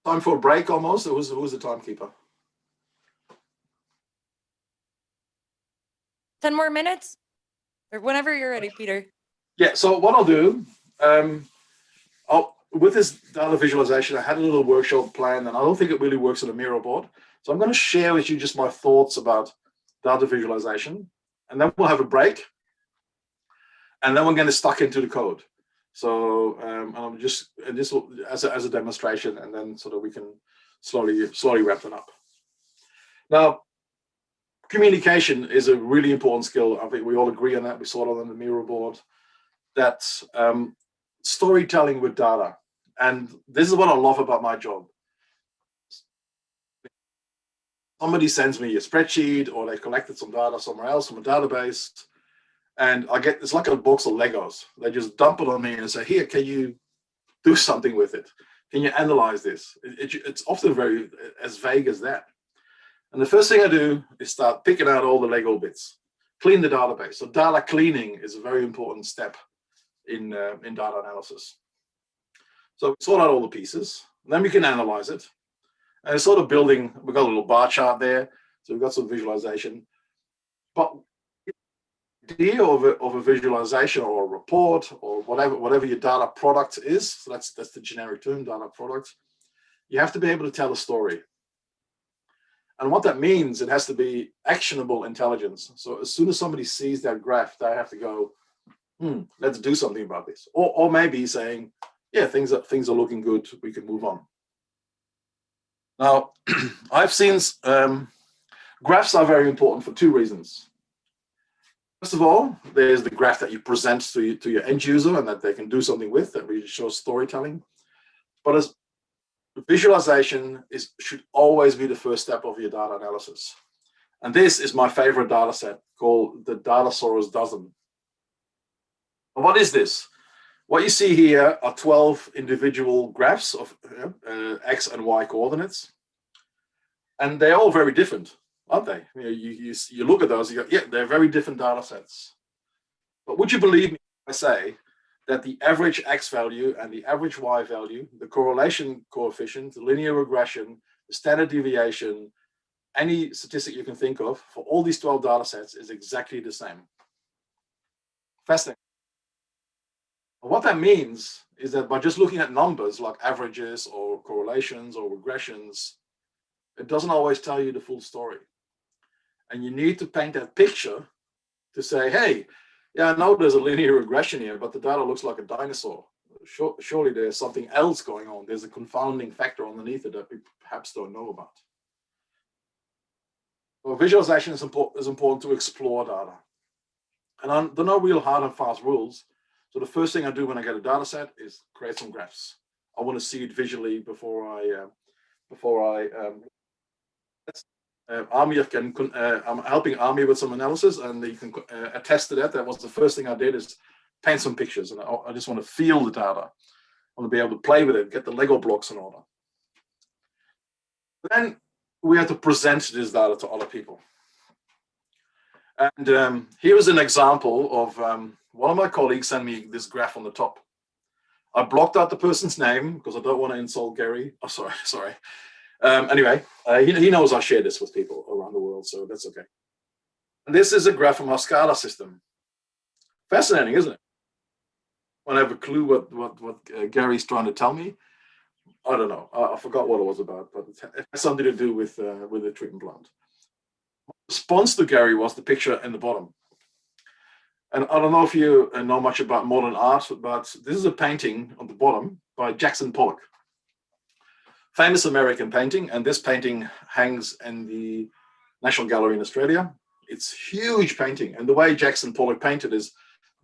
Time for a break almost. Who's the timekeeper? 10 more minutes? Or whenever you're ready, Peter. Yeah, so what I'll do, with this data visualization, I had a little workshop plan, and I don't think it really works on a Miro board. So I'm going to share with you just my thoughts about data visualization, and then we'll have a break, and then we're going to stuck into the code. So I'm just, and this will, as a demonstration, and then so that we can slowly wrap it up. Now, communication is a really important skill. I think we all agree on that. We saw it on the Miro board. That storytelling with data, and this is what I love about my job. Somebody sends me a spreadsheet, or they collected some data somewhere else from a database, and it's like a box of Legos. They just dump it on me and say, here, can you do something with it? Can you analyze this? It's often very as vague as that. And the first thing I do is start picking out all the Lego bits, clean the database. So data cleaning is a very important step in data analysis. So we sort out all the pieces, and then we can analyze it. And it's sort of building, we've got a little bar chart there, so we've got some visualization. But the idea of a visualization or a report or whatever your data product is, so that's the generic term, data product, you have to be able to tell a story. And what that means, it has to be actionable intelligence. So as soon as somebody sees that graph, they have to go, let's do something about this. Or maybe saying, yeah, things are looking good, we can move on. Now, I've seen graphs are very important for two reasons. First of all, there's the graph that you present to your end user and that they can do something with, that really shows storytelling. But as visualization should always be the first step of your data analysis. And this is my favorite data set called the Datasaurus Dozen. And what is this? What you see here are 12 individual graphs of X and Y coordinates. And they're all very different, aren't they? You look at those, you go, yeah, they're very different data sets. But would you believe me if I say that the average X value and the average Y value, the correlation coefficient, the linear regression, the standard deviation, any statistic you can think of for all these 12 data sets is exactly the same. Fascinating. What that means is that by just looking at numbers like averages or correlations or regressions, it doesn't always tell you the full story. And you need to paint that picture to say, hey, yeah, I know there's a linear regression here, but the data looks like a dinosaur. Surely there's something else going on. There's a confounding factor underneath it that we perhaps don't know about. Well, visualization is important to explore data. And there are no real hard and fast rules. So the first thing I do when I get a data set is create some graphs. I want to see it visually before I I'm helping Army with some analysis, and you can attest to that. That was the first thing I did, is paint some pictures, and I just want to feel the data. I want to be able to play with it, get the Lego blocks in order. Then we have to present this data to other people. And here is an example of one of my colleagues sent me this graph on the top. I blocked out the person's name because I don't want to insult Gary. Oh, sorry. Anyway, he knows I share this with people around the world, so that's okay. And this is a graph from our SCADA system. Fascinating, isn't it? I have a clue what Gary's trying to tell me. I don't know. I forgot what it was about, but it has something to do with the treatment plant. My response to Gary was the picture in the bottom. And I don't know if you know much about modern art, but this is a painting on the bottom by Jackson Pollock. Famous American painting, and this painting hangs in the National Gallery in Australia. It's huge painting, and the way Jackson Pollock painted is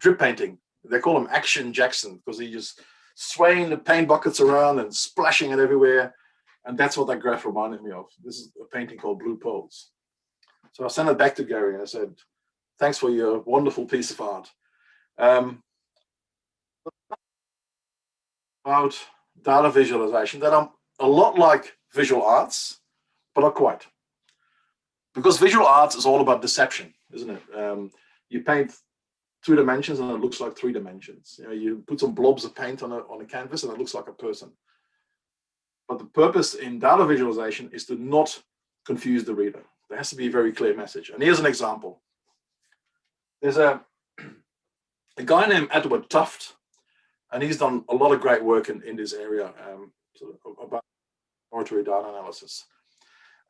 drip painting. They call him Action Jackson because he just swaying the paint buckets around and splashing it everywhere, and that's what that graph reminded me of. This is a painting called Blue Poles. So I sent it back to Gary and I said, thanks for your wonderful piece of art. About data visualization that I'm a lot like visual arts, but not quite. Because visual arts is all about deception, isn't it? You paint 2 dimensions and it looks like 3 dimensions. You know, you put some blobs of paint on a canvas and it looks like a person. But the purpose in data visualization is to not confuse the reader. There has to be a very clear message. And here's an example. There's a guy named Edward Tuft, and he's done a lot of great work in this area about laboratory data analysis.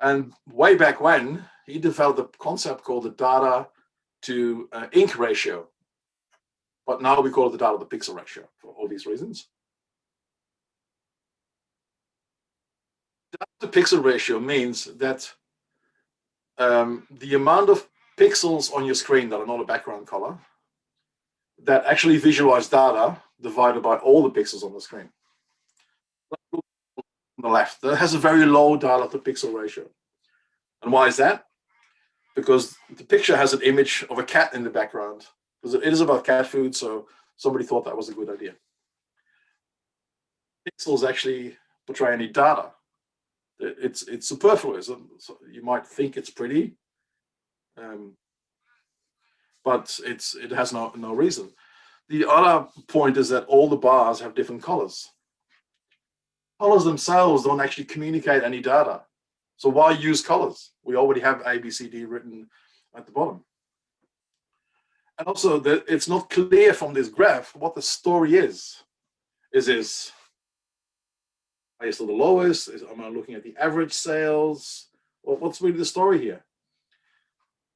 And way back when, he developed a concept called the data to ink ratio. But now we call it the data to pixel ratio for all these reasons. Data to pixel ratio means that the amount of pixels on your screen that are not a background color that actually visualize data divided by all the pixels on the screen. On the left, that has a very low data to pixel ratio. And why is that? Because the picture has an image of a cat in the background, because it is about cat food, so somebody thought that was a good idea. Pixels actually portray any data. It's superfluous. So you might think it's pretty, but it has no reason. The other point is that all the bars have different colors. Colors themselves don't actually communicate any data. So why use colors? We already have A, B, C, D written at the bottom. And also, it's not clear from this graph what the story is. Is this highest or the lowest? Am I looking at the average sales? Well, what's really the story here?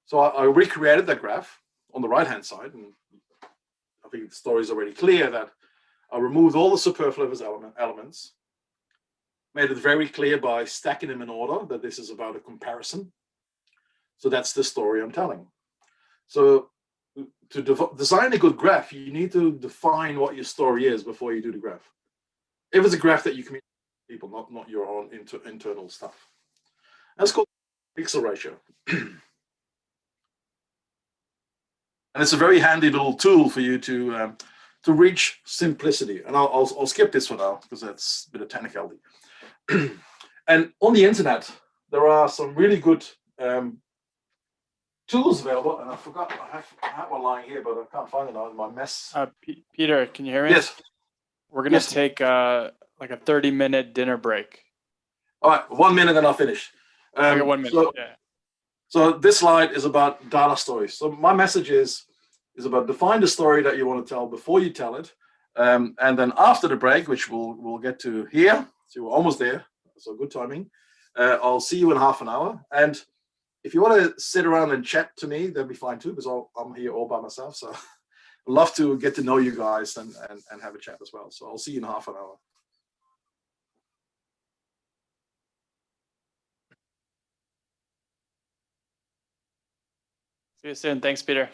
So I recreated that graph on the right-hand side, and I think the story is already clear that I removed all the superfluous elements, made it very clear by stacking them in order that this is about a comparison. So that's the story I'm telling. So to design a good graph, you need to define what your story is before you do the graph. If it's a graph that you communicate to people, not your own internal stuff. That's called pixel ratio. And it's a very handy little tool for you to reach simplicity. And I'll skip this for now because that's a bit of technicality. And on the internet, there are some really good tools available, and I forgot I have one lying here, but I can't find it now in my mess. Peter, can you hear me? Yes. We're gonna Yes. take like a 30-minute dinner break. All right, 1 minute and I'll finish. Okay, 1 minute. So, Yeah. so this slide is about data stories. So my message is about define the story that you want to tell before you tell it. And then after the break, which we'll get to here, so we're almost there, so good timing. I'll see you in half an hour. And if you want to sit around and chat to me, that'd be fine too, because I'm here all by myself. So I'd love to get to know you guys and have a chat as well. So I'll see you in half an hour. See you soon. Thanks, Peter.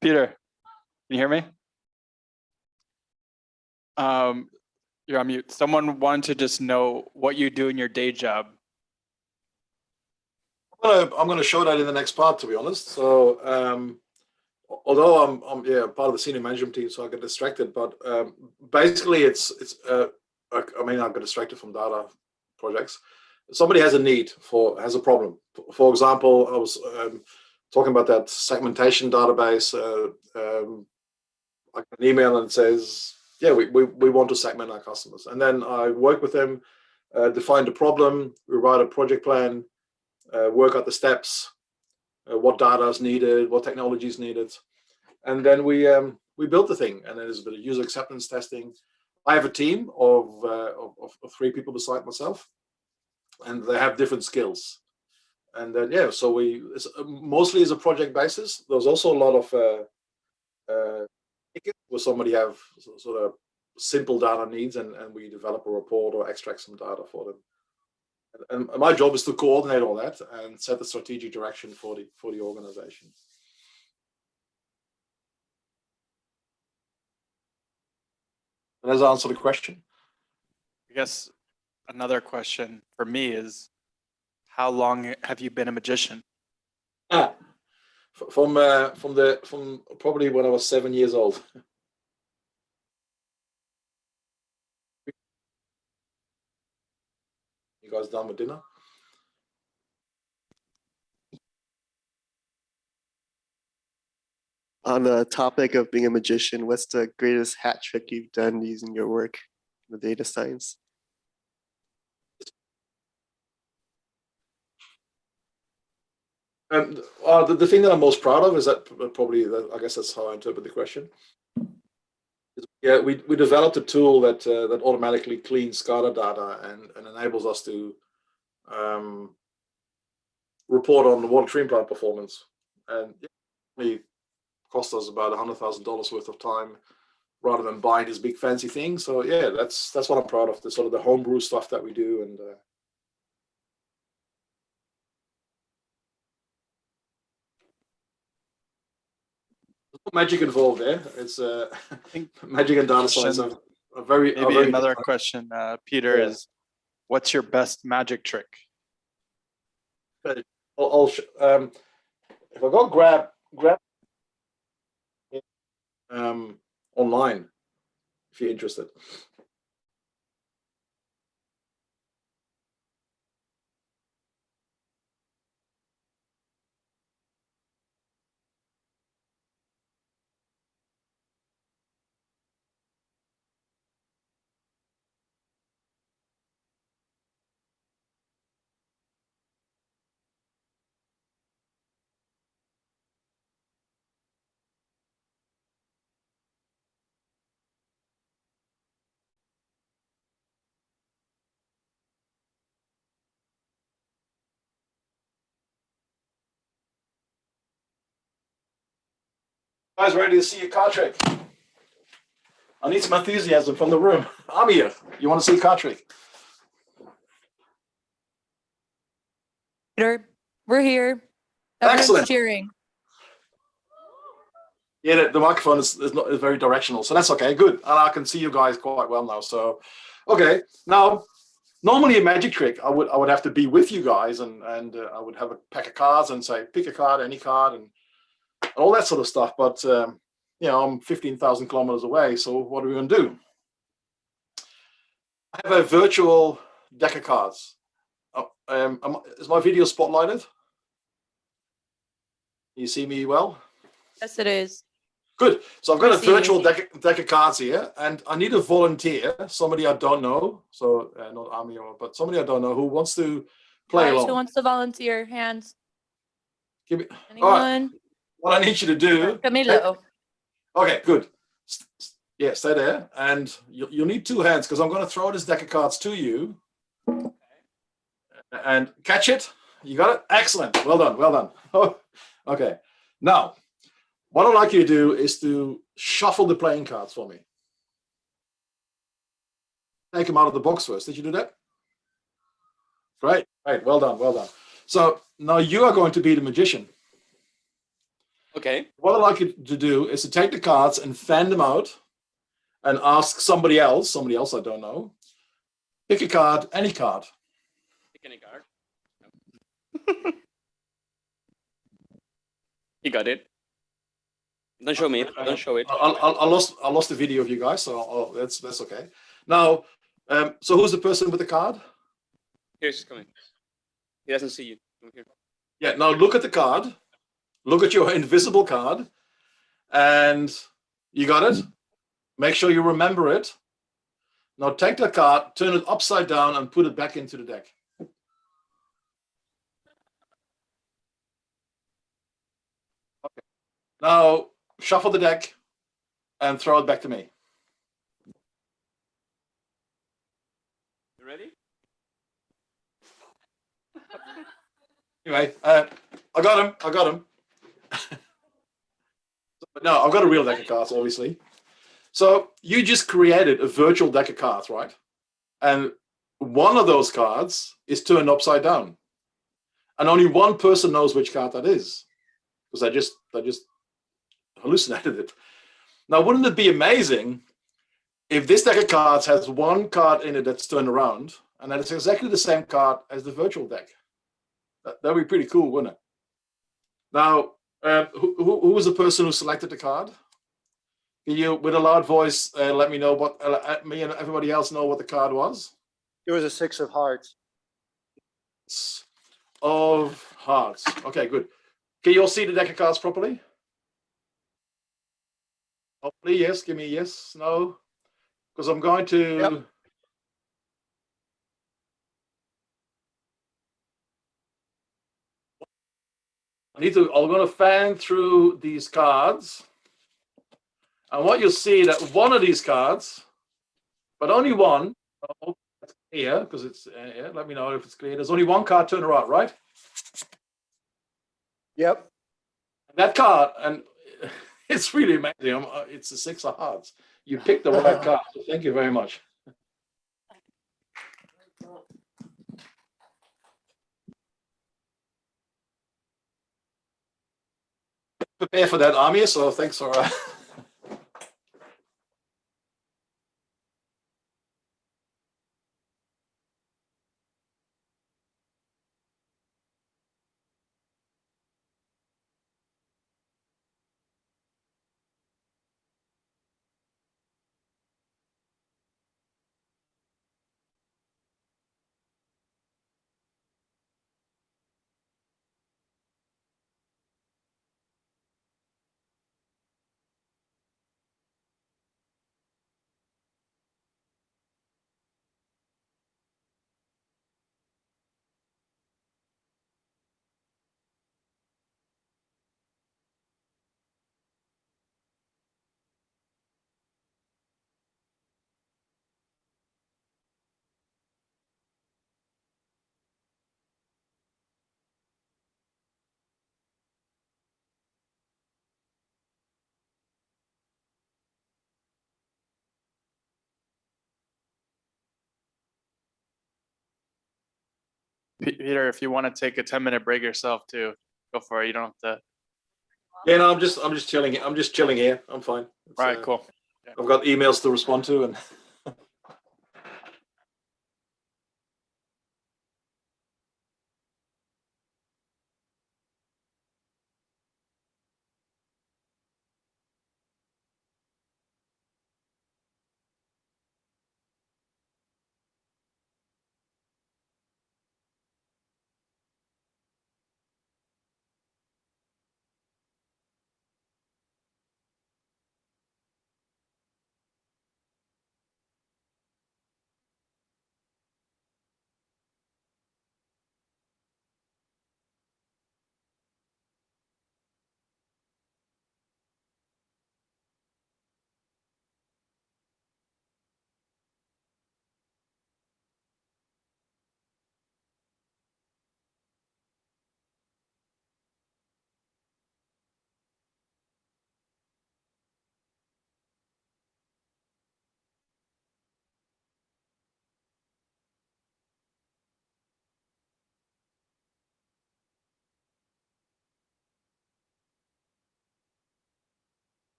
Peter, can you hear me? You're on mute. Someone wanted to just know what you do in your day job. I'm gonna show that in the next part, to be honest. So although I'm part of the senior management team, so I get distracted. But basically, I mean, I get distracted from data projects. Somebody has a problem. For example, I was talking about that segmentation database. I get an email and it says, yeah, we want to segment our customers. And then I work with them, define the problem, we write a project plan, work out the steps, what data is needed, what technology is needed. And then we built the thing. And then there's a bit of user acceptance testing. I have a team of 3 people beside myself, and they have different skills. And then, yeah, so it's mostly as a project basis. There's also a lot of tickets where somebody have sort of simple data needs, and we develop a report or extract some data for them. And my job is to coordinate all that and set the strategic direction for the organization. Does that answer the question? I guess another question for me is, how long have you been a magician? From probably when I was 7 years old. You guys done with dinner? On the topic of being a magician, what's the greatest hat trick you've done using your work in the data science? The thing that I'm most proud of is that I guess that's how I interpret the question. Yeah, we developed a tool that automatically cleans SCADA data and enables us to report on the water treatment plant performance. And it cost us about $100,000 worth of time rather than buying this big fancy thing. So yeah, that's what I'm proud of, the sort of the homebrew stuff that we do. And there's no magic involved there. It's magic and data science are very. Maybe very another different. question, Peter, Yeah. is what's your best magic trick? If I go grab online, if you're interested. Guys, ready to see a card trick? I need some enthusiasm from the room. I'm here. You want to see a card trick? Peter, we're here. Everyone's Excellent. cheering. Yeah, the microphone is very directional, so that's okay. Good. And I can see you guys quite well now. So, okay. Now, normally a magic trick, I would have to be with you guys, and I would have a pack of cards and say, pick a card, any card, and all that sort of stuff. But you know, I'm 15,000 kilometers away. So what are we going to do? I have a virtual deck of cards. Is my video spotlighted? Can you see me well? Yes, it is. Good. So I've got a I see you. virtual deck of cards here, and I need a volunteer, somebody I don't know. So not Ami, but somebody I don't know who wants to play Guys, along. who wants to volunteer? Hands. Give me, Anyone? what I need you to do. Camilo. Okay, good. Yeah, stay there, and you'll need 2 hands because I'm going to throw this deck of cards to you. And catch it. You got it? Excellent. Well done. Well done. Oh, okay. Now, what I'd like you to do is to shuffle the playing cards for me. Take them out of the box first. Did you do that? Great. Right. Well done. Well done. So now you are going to be the magician. Okay. What I'd like you to do is to take the cards and fan them out and ask somebody else I don't know, pick a card, any card. Pick any card. You got it. Don't show me it. Don't show it. I lost the video of you guys, so that's okay. Now, so who's the person with the card? Here's coming. He doesn't see you. Come here. Yeah, now look at the card. Look at your invisible card. And you got it? Make sure you remember it. Now take that card, turn it upside down, and put it back into the deck. Okay. Now shuffle the deck and throw it back to me. You ready? Anyway, I got him. No, I've got a real deck of cards, obviously. So you just created a virtual deck of cards, right? And one of those cards is turned upside down. And only one person knows which card that is. Because I just hallucinated it. Now, wouldn't it be amazing if this deck of cards has one card in it that's turned around, and that is exactly the same card as the virtual deck? That'd be pretty cool, wouldn't it? Now, who was the person who selected the card? Can you, with a loud voice, let me know what, me and everybody else know what the card was? It was a 6 of hearts. Of hearts. Okay, good. Can you all see the deck of cards properly? Hopefully, yes. Give me a yes, no. Because I'm going to. Yep. I'm going to fan through these cards. And what you'll see that one of these cards, but only one, here, because it's here, let me know if it's clear. There's only one card turned around, right? Yep. That card, and it's really amazing. It's the 6 of hearts. You picked the right card. So thank you very much. Prepare for that, Army. So thanks for. Peter, if you want to take a 10-minute break yourself too, go for it. You don't have to. Yeah, no, I'm just chilling. I'm just chilling here. I'm fine. All right, cool. I've got emails to respond to, and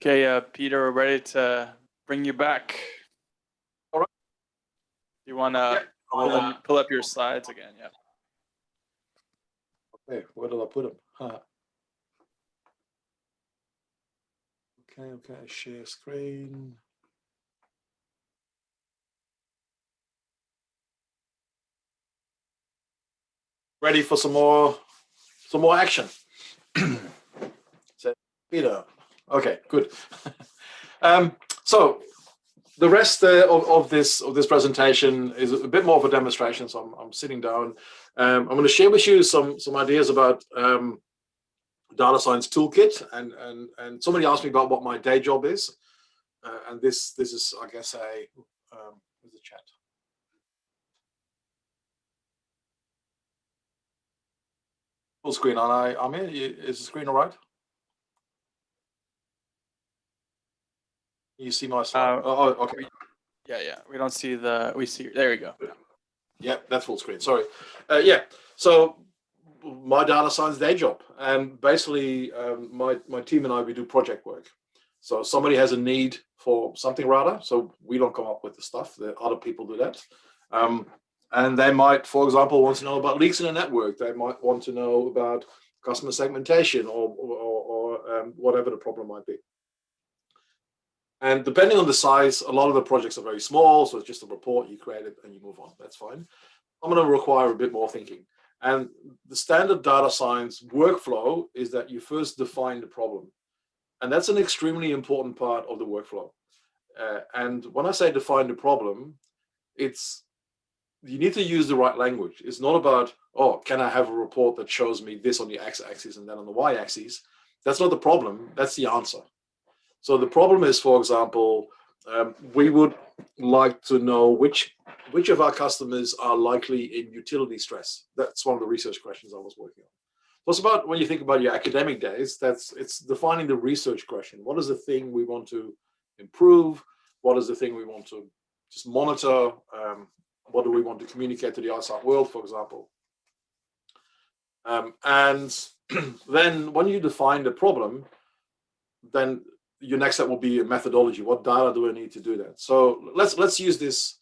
Okay, Peter, we're ready to bring you back. All right. You want to pull up your slides again? Yeah. Okay, where did I put them? Okay, share screen. Ready for some more action. So, Peter. Okay, good. So the rest of this presentation is a bit more of a demonstration. So I'm sitting down. I'm going to share with you some ideas about data science toolkit, and somebody asked me about what my day job is, and this is, I guess, where's the chat? Full screen, aren't I? Is the screen all right? You see my slide? Okay. Yeah. We don't see we see. There we go. Yeah, that's full screen. Sorry. Yeah. So my data science day job, and basically my team and I, we do project work. So somebody has a need for something rather. So we don't come up with the stuff. The other people do that. And they might, for example, want to know about leaks in a network. They might want to know about customer segmentation or whatever the problem might be. And depending on the size, a lot of the projects are very small. So it's just a report, you create it and you move on. That's fine. I'm going to require a bit more thinking. And the standard data science workflow is that you first define the problem. And that's an extremely important part of the workflow. And when I say define the problem, you need to use the right language. It's not about, oh, can I have a report that shows me this on the x-axis and then on the y-axis? That's not the problem. That's the answer. So the problem is, for example, we would like to know which of our customers are likely in utility stress. That's one of the research questions I was working on. So it's about, when you think about your academic days, it's defining the research question. What is the thing we want to improve? What is the thing we want to just monitor? What do we want to communicate to the outside world, for example? And then when you define the problem, then your next step will be a methodology. What data do I need to do that? So let's use this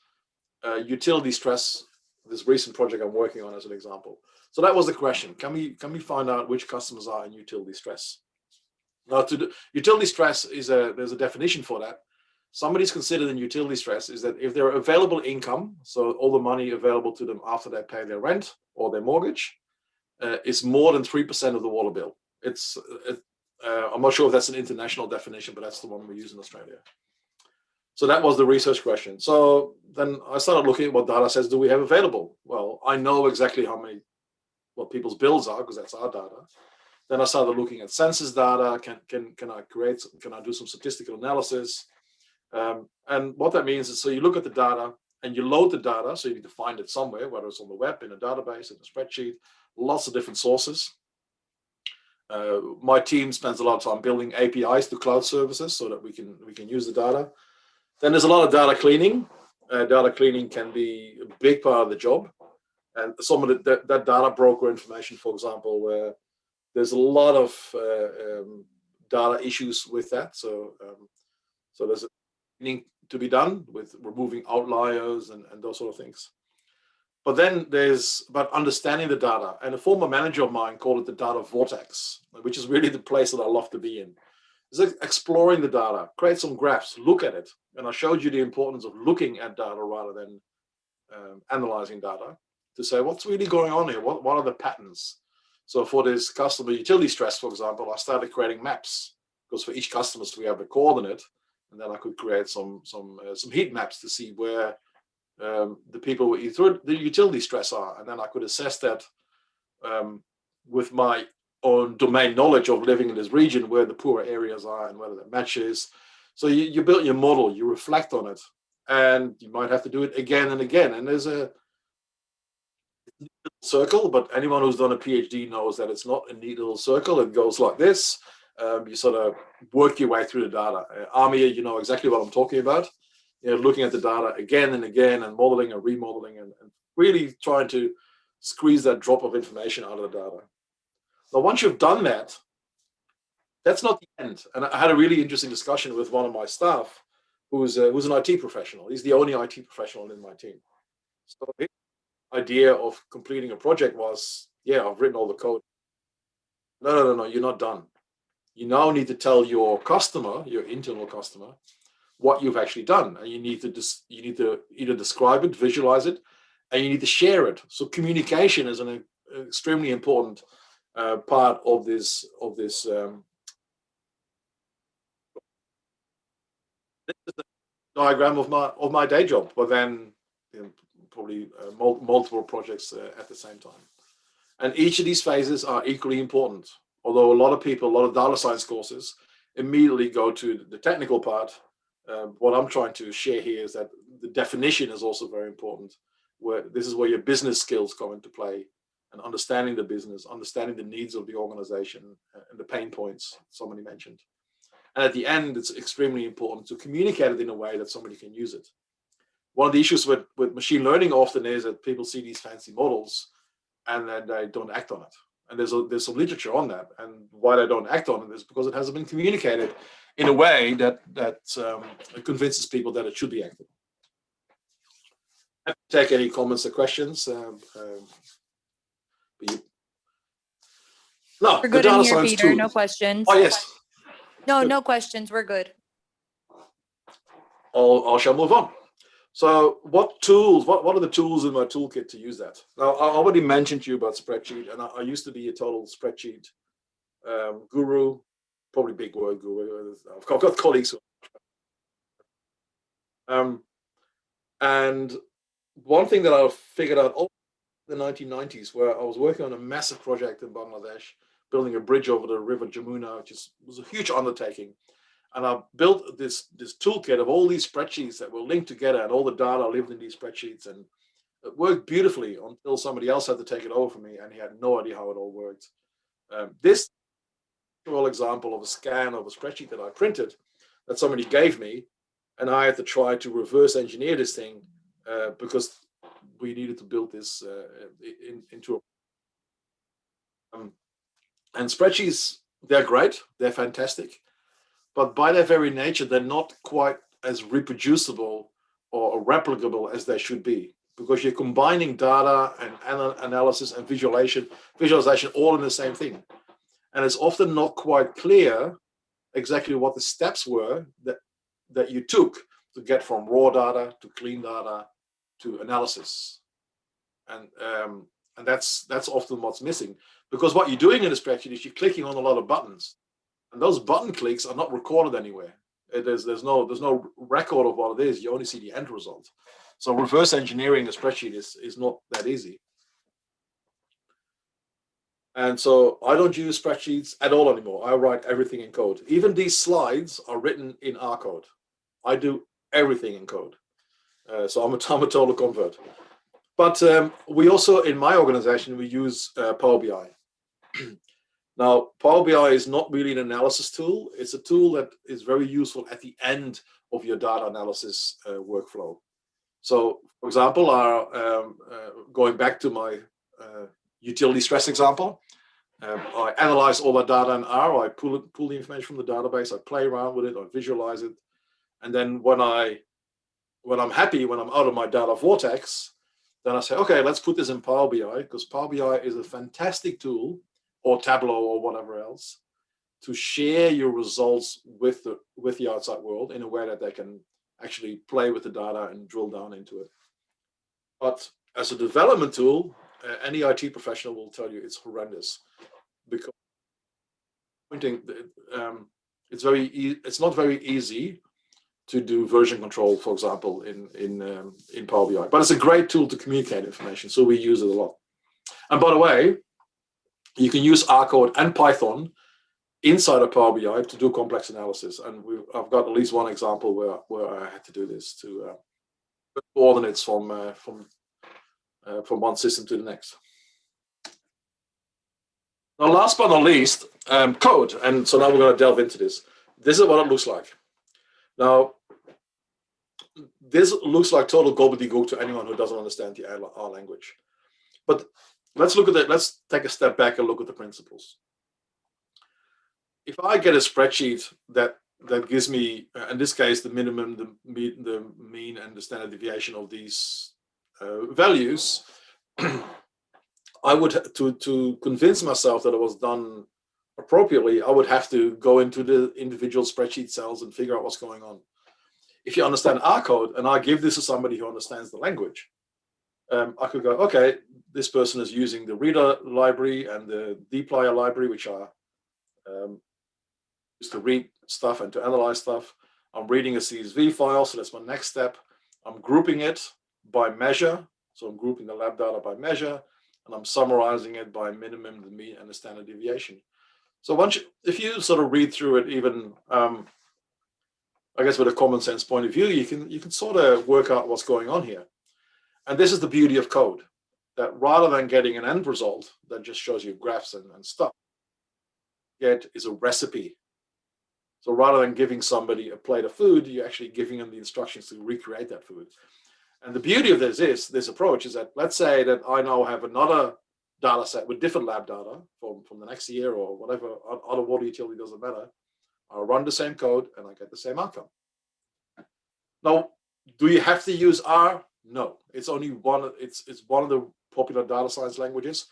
utility stress, this recent project I'm working on, as an example. So that was the question. Can we find out which customers are in utility stress? Now, utility stress there's a definition for that. Somebody's considered in utility stress is that if their available income, so all the money available to them after they pay their rent or their mortgage, is more than 3% of the water bill. I'm not sure if that's an international definition, but that's the one we use in Australia. So that was the research question. So then I started looking at what data sets do we have available. Well, I know exactly what people's bills are, because that's our data. Then I started looking at census data. Can I do some statistical analysis? And what that means is, so you look at the data and you load the data. So you need to find it somewhere, whether it's on the web, in a database, in a spreadsheet, lots of different sources. My team spends a lot of time building APIs to cloud services so that we can use the data. Then there's a lot of data cleaning. Data cleaning can be a big part of the job. And some of that data broker information, for example, where there's a lot of data issues with that. So there's a cleaning to be done with removing outliers and those sort of things. But then there's about understanding the data. And a former manager of mine called it the data vortex, which is really the place that I love to be in. It's exploring the data, create some graphs, look at it. And I showed you the importance of looking at data rather than analyzing data to say, what's really going on here? What are the patterns? So for this customer utility stress, for example, I started creating maps, because for each customer we have a coordinate, and then I could create some heat maps to see where the people with the utility stress are, and then I could assess that with my own domain knowledge of living in this region, where the poorer areas are and whether that matches. So you build your model, you reflect on it, and you might have to do it again and again. And there's a circle, but anyone who's done a PhD knows that it's not a neat little circle. It goes like this. You sort of work your way through the data. Amir, you know exactly what I'm talking about. Looking at the data again and again, and modeling and remodeling, and really trying to squeeze that drop of information out of the data. Now, once you've done that, that's not the end. And I had a really interesting discussion with one of my staff who's an IT professional. He's the only IT professional in my team. So his idea of completing a project was, yeah, I've written all the code. No, you're not done. You now need to tell your customer, your internal customer, what you've actually done, and you need to either describe it, visualize it, and you need to share it. So communication is an extremely important part of this. This is the diagram of my day job, but then probably multiple projects at the same time. And each of these phases are equally important. Although a lot of data science courses immediately go to the technical part, what I'm trying to share here is that the definition is also very important. This is where your business skills come into play, and understanding the business, understanding the needs of the organization, and the pain points somebody mentioned. And at the end, it's extremely important to communicate it in a way that somebody can use it. One of the issues with machine learning often is that people see these fancy models and then they don't act on it. And there's some literature on that. And why they don't act on it is because it hasn't been communicated in a way that convinces people that it should be acted on. Take any comments or questions. No, We're good in here, Peter. No questions. Oh, yes. No questions. We're good. I shall move on. So what are the tools in my toolkit to use that? Now, I already mentioned to you about spreadsheet, and I used to be a total spreadsheet guru, probably big word guru. I've got colleagues who and one thing that I figured out in the 1990s, where I was working on a massive project in Bangladesh, building a bridge over the river Jamuna, which was a huge undertaking. And I built this toolkit of all these spreadsheets that were linked together, and all the data lived in these spreadsheets, and it worked beautifully until somebody else had to take it over from me, and he had no idea how it all worked. This example of a scan of a spreadsheet that I printed that somebody gave me, and I had to try to reverse engineer this thing because we needed to build this into a. And spreadsheets, they're great, they're fantastic. But by their very nature, they're not quite as reproducible or replicable as they should be, because you're combining data and analysis and visualization all in the same thing. And it's often not quite clear exactly what the steps were that you took to get from raw data to clean data to analysis. And that's often what's missing, because what you're doing in a spreadsheet is you're clicking on a lot of buttons. And those button clicks are not recorded anywhere. There's no record of what it is. You only see the end result. So reverse engineering a spreadsheet is not that easy. And so I don't use spreadsheets at all anymore. I write everything in code. Even these slides are written in R code. I do everything in code. So I'm a total convert. But we also, in my organization, we use Power BI. Now, Power BI is not really an analysis tool. It's a tool that is very useful at the end of your data analysis workflow. So, for example, going back to my utility stress example, I analyze all that data in R. I pull the information from the database. I play around with it. I visualize it, and then when I'm happy, when I'm out of my data vortex, then I say, okay, let's put this in Power BI, because Power BI is a fantastic tool, or Tableau or whatever else, to share your results with the outside world in a way that they can actually play with the data and drill down into it. But as a development tool, any IT professional will tell you it's horrendous, because it's not very easy to do version control, for example, in Power BI. But it's a great tool to communicate information, so we use it a lot. And by the way, you can use R code and Python inside of Power BI to do complex analysis. And I've got at least one example where I had to do this to coordinates from one system to the next. Now, last but not least, code. And so now we're going to delve into this. This is what it looks like. Now, this looks like total gobbledygook to anyone who doesn't understand the R language. But let's look at it. Let's take a step back and look at the principles. if I get a spreadsheet that gives me, in this case, the minimum, the mean, and the standard deviation of these values, I would, to convince myself that it was done appropriately, I would have to go into the individual spreadsheet cells and figure out what's going on. If you understand R code, and I give this to somebody who understands the language, I could go, okay, this person is using the reader library and the dplyr library, which are used to read stuff and to analyze stuff. I'm reading a CSV file, so that's my next step. I'm grouping it by measure. So I'm grouping the lab data by measure, and I'm summarizing it by minimum, the mean, and the standard deviation. So once if you sort of read through it, even I guess with a common sense point of view, you can sort of work out what's going on here. And this is the beauty of code, that rather than getting an end result that just shows you graphs and stuff, get is a recipe. So rather than giving somebody a plate of food, you're actually giving them the instructions to recreate that food. And the beauty of this approach is that, let's say that I now have another data set with different lab data from the next year or whatever, other water utility, doesn't matter. I'll run the same code and I get the same outcome. Now, do you have to use R? No, it's only one. It's one of the popular data science languages.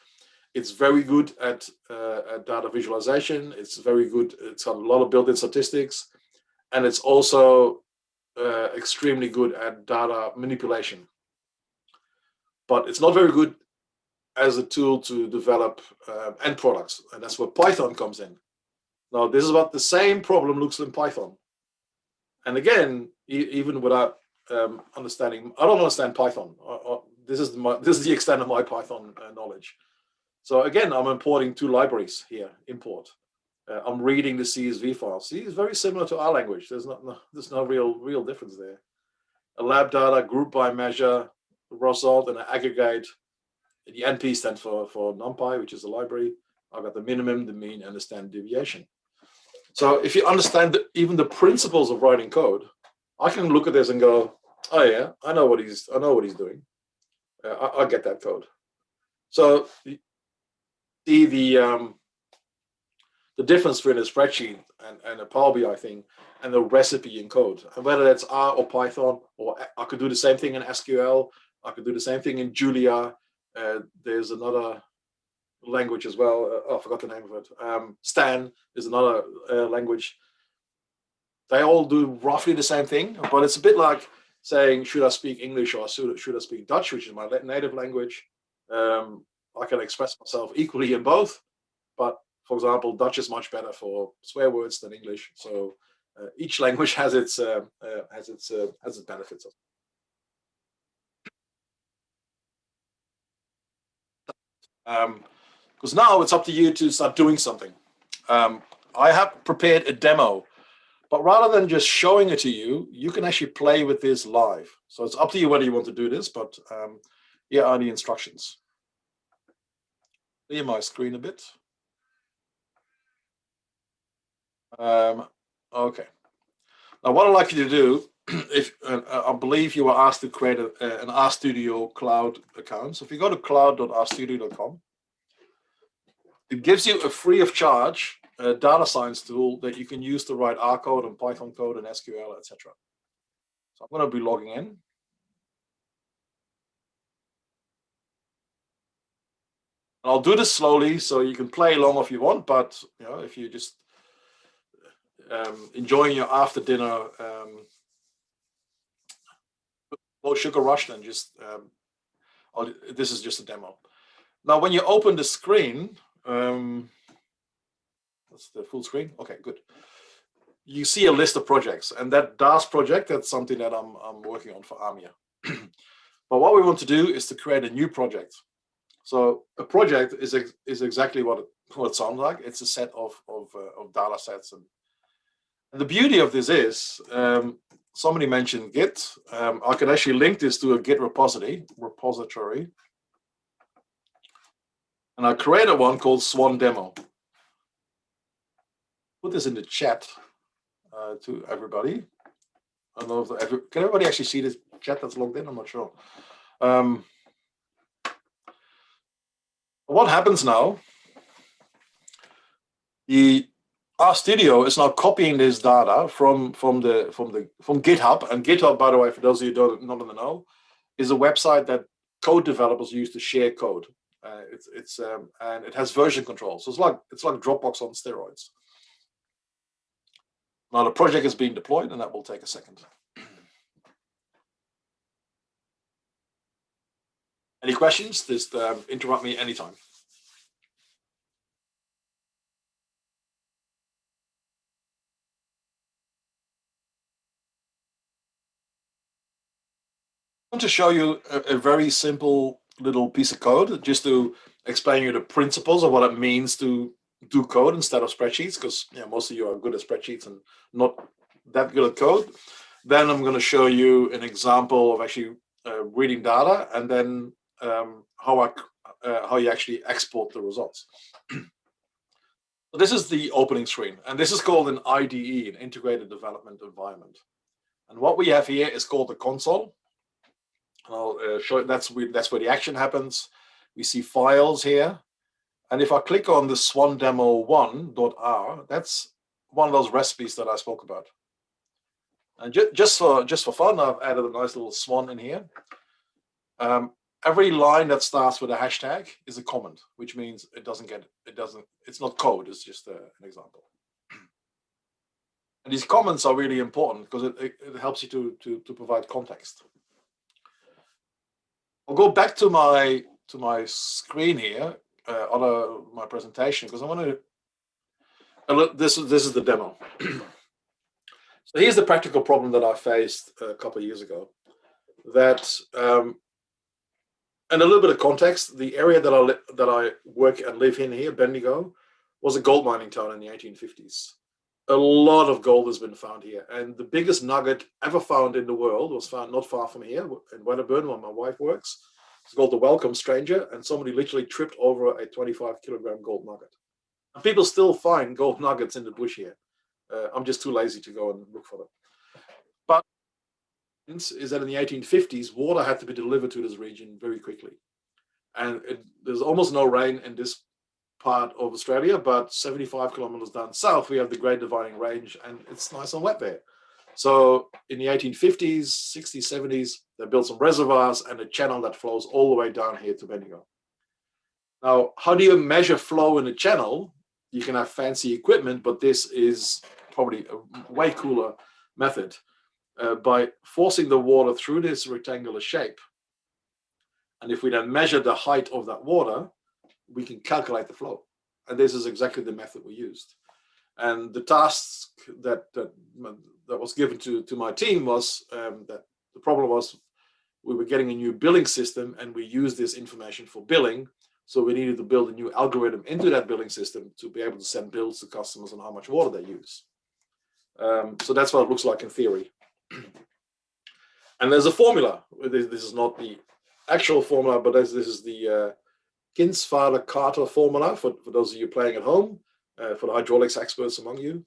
It's very good at data visualization. It's very good. It's got a lot of built-in statistics, and it's also extremely good at data manipulation. But it's not very good as a tool to develop end products, and that's where Python comes in. Now, this is what the same problem looks in Python. And again, even without understanding, I don't understand Python. This is the extent of my Python knowledge. So again, I'm importing two libraries here. Import. I'm reading the CSV file. See, it's very similar to our language. There's no real difference there. A lab data group by measure, result, and an aggregate. The NP stands for NumPy, which is a library. I've got the minimum, the mean, and the standard deviation. So if you understand even the principles of writing code, I can look at this and go, oh yeah, I know what he's doing. I get that code. So the difference between a spreadsheet and a Power BI thing and the recipe in code, and whether that's R or Python, or I could do the same thing in SQL, I could do the same thing in Julia. There's another language as well. I forgot the name of it. Stan is another language. They all do roughly the same thing, but it's a bit like saying, should I speak English or should I speak Dutch, which is my native language? I can express myself equally in both, but for example, Dutch is much better for swear words than English. So each language has its benefits. Because now it's up to you to start doing something. I have prepared a demo, but rather than just showing it to you, you can actually play with this live. So it's up to you whether you want to do this, but here are the instructions. Clear my screen a bit. Okay. Now, what I'd like you to do, if I believe you were asked to create an Rstudio cloud account. So if you go to cloud.rstudio.com, it gives you a free of charge data science tool that you can use to write R code and Python code and SQL, etc. So I'm going to be logging in. I'll do this slowly, so you can play along if you want. But if you just enjoying your after dinner low sugar rush, then just this is just a demo. Now, when you open the screen, that's the full screen. Okay, good. You see a list of projects, and that DAS project, that's something that I'm working on for AMIA. But what we want to do is to create a new project. So a project is exactly what it sounds like. It's a set of data sets, and the beauty of this is somebody mentioned Git. I can actually link this to a Git repository, and I created one called SWAN demo. Put this in the chat to everybody. I don't know if can everybody actually see this chat that's logged in? I'm not sure. What happens now? RStudio is now copying this data from GitHub, and GitHub, by the way, for those of you who don't not in the know, is a website that code developers use to share code. And it has version control, so it's like Dropbox on steroids. Now the project is being deployed, and that will take a second. Any questions? Just interrupt me anytime. I want to show you a very simple little piece of code just to explain you the principles of what it means to do code instead of spreadsheets, because most of you are good at spreadsheets and not that good at code. Then I'm going to show you an example of actually reading data, and then how you actually export the results. So this is the opening screen, and this is called an IDE, an Integrated Development Environment. And what we have here is called the console. I'll show you, that's where the action happens. We see files here. And if I click on the SWAN demo 1.r, that's one of those recipes that I spoke about. And just for fun, I've added a nice little SWAN in here. Every line that starts with a hashtag is a comment, which means it's not code, it's just an example. And these comments are really important because it helps you to provide context. I'll go back to my screen here, on my presentation, because I want to. This is the demo. So here's the practical problem that I faced a couple of years ago. That and a little bit of context: the area that I work and live in here, Bendigo, was a gold mining town in the 1850s. A lot of gold has been found here, and the biggest nugget ever found in the world was found not far from here in Wedderburn, where my wife works. It's called the Welcome Stranger, and somebody literally tripped over a 25-kilogram gold nugget. And people still find gold nuggets in the bush here. I'm just too lazy to go and look for them. But is that in the 1850s, water had to be delivered to this region very quickly, and there's almost no rain in this part of Australia, but 75 kilometers down south, we have the Great Dividing Range, and it's nice and wet there. So in the 1850s, 60s, 70s, they built some reservoirs and a channel that flows all the way down here to Bendigo. Now, how do you measure flow in a channel? You can have fancy equipment, but this is probably a way cooler method. By forcing the water through this rectangular shape, and if we then measure the height of that water, we can calculate the flow. And this is exactly the method we used. And the task that was given to my team was that the problem was we were getting a new billing system, and we used this information for billing. So we needed to build a new algorithm into that billing system to be able to send bills to customers on how much water they use. So that's what it looks like in theory. And there's a formula. This is not the actual formula, but this is the Carter formula for those of you playing at home, for the hydraulics experts among you.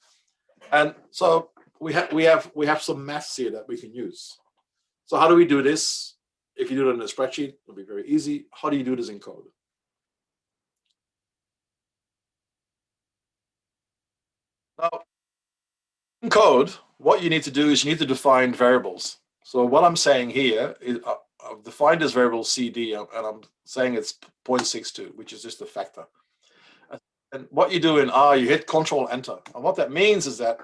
And so we have some maths here that we can use. So how do we do this? If you do it in a spreadsheet, it'll be very easy. How do you do this in code? Now, in code, what you need to do is you need to define variables. So what I'm saying here is I've defined this variable CD, and I'm saying it's 0.62, which is just a factor. And what you do in R, you hit Control Enter. And what that means is that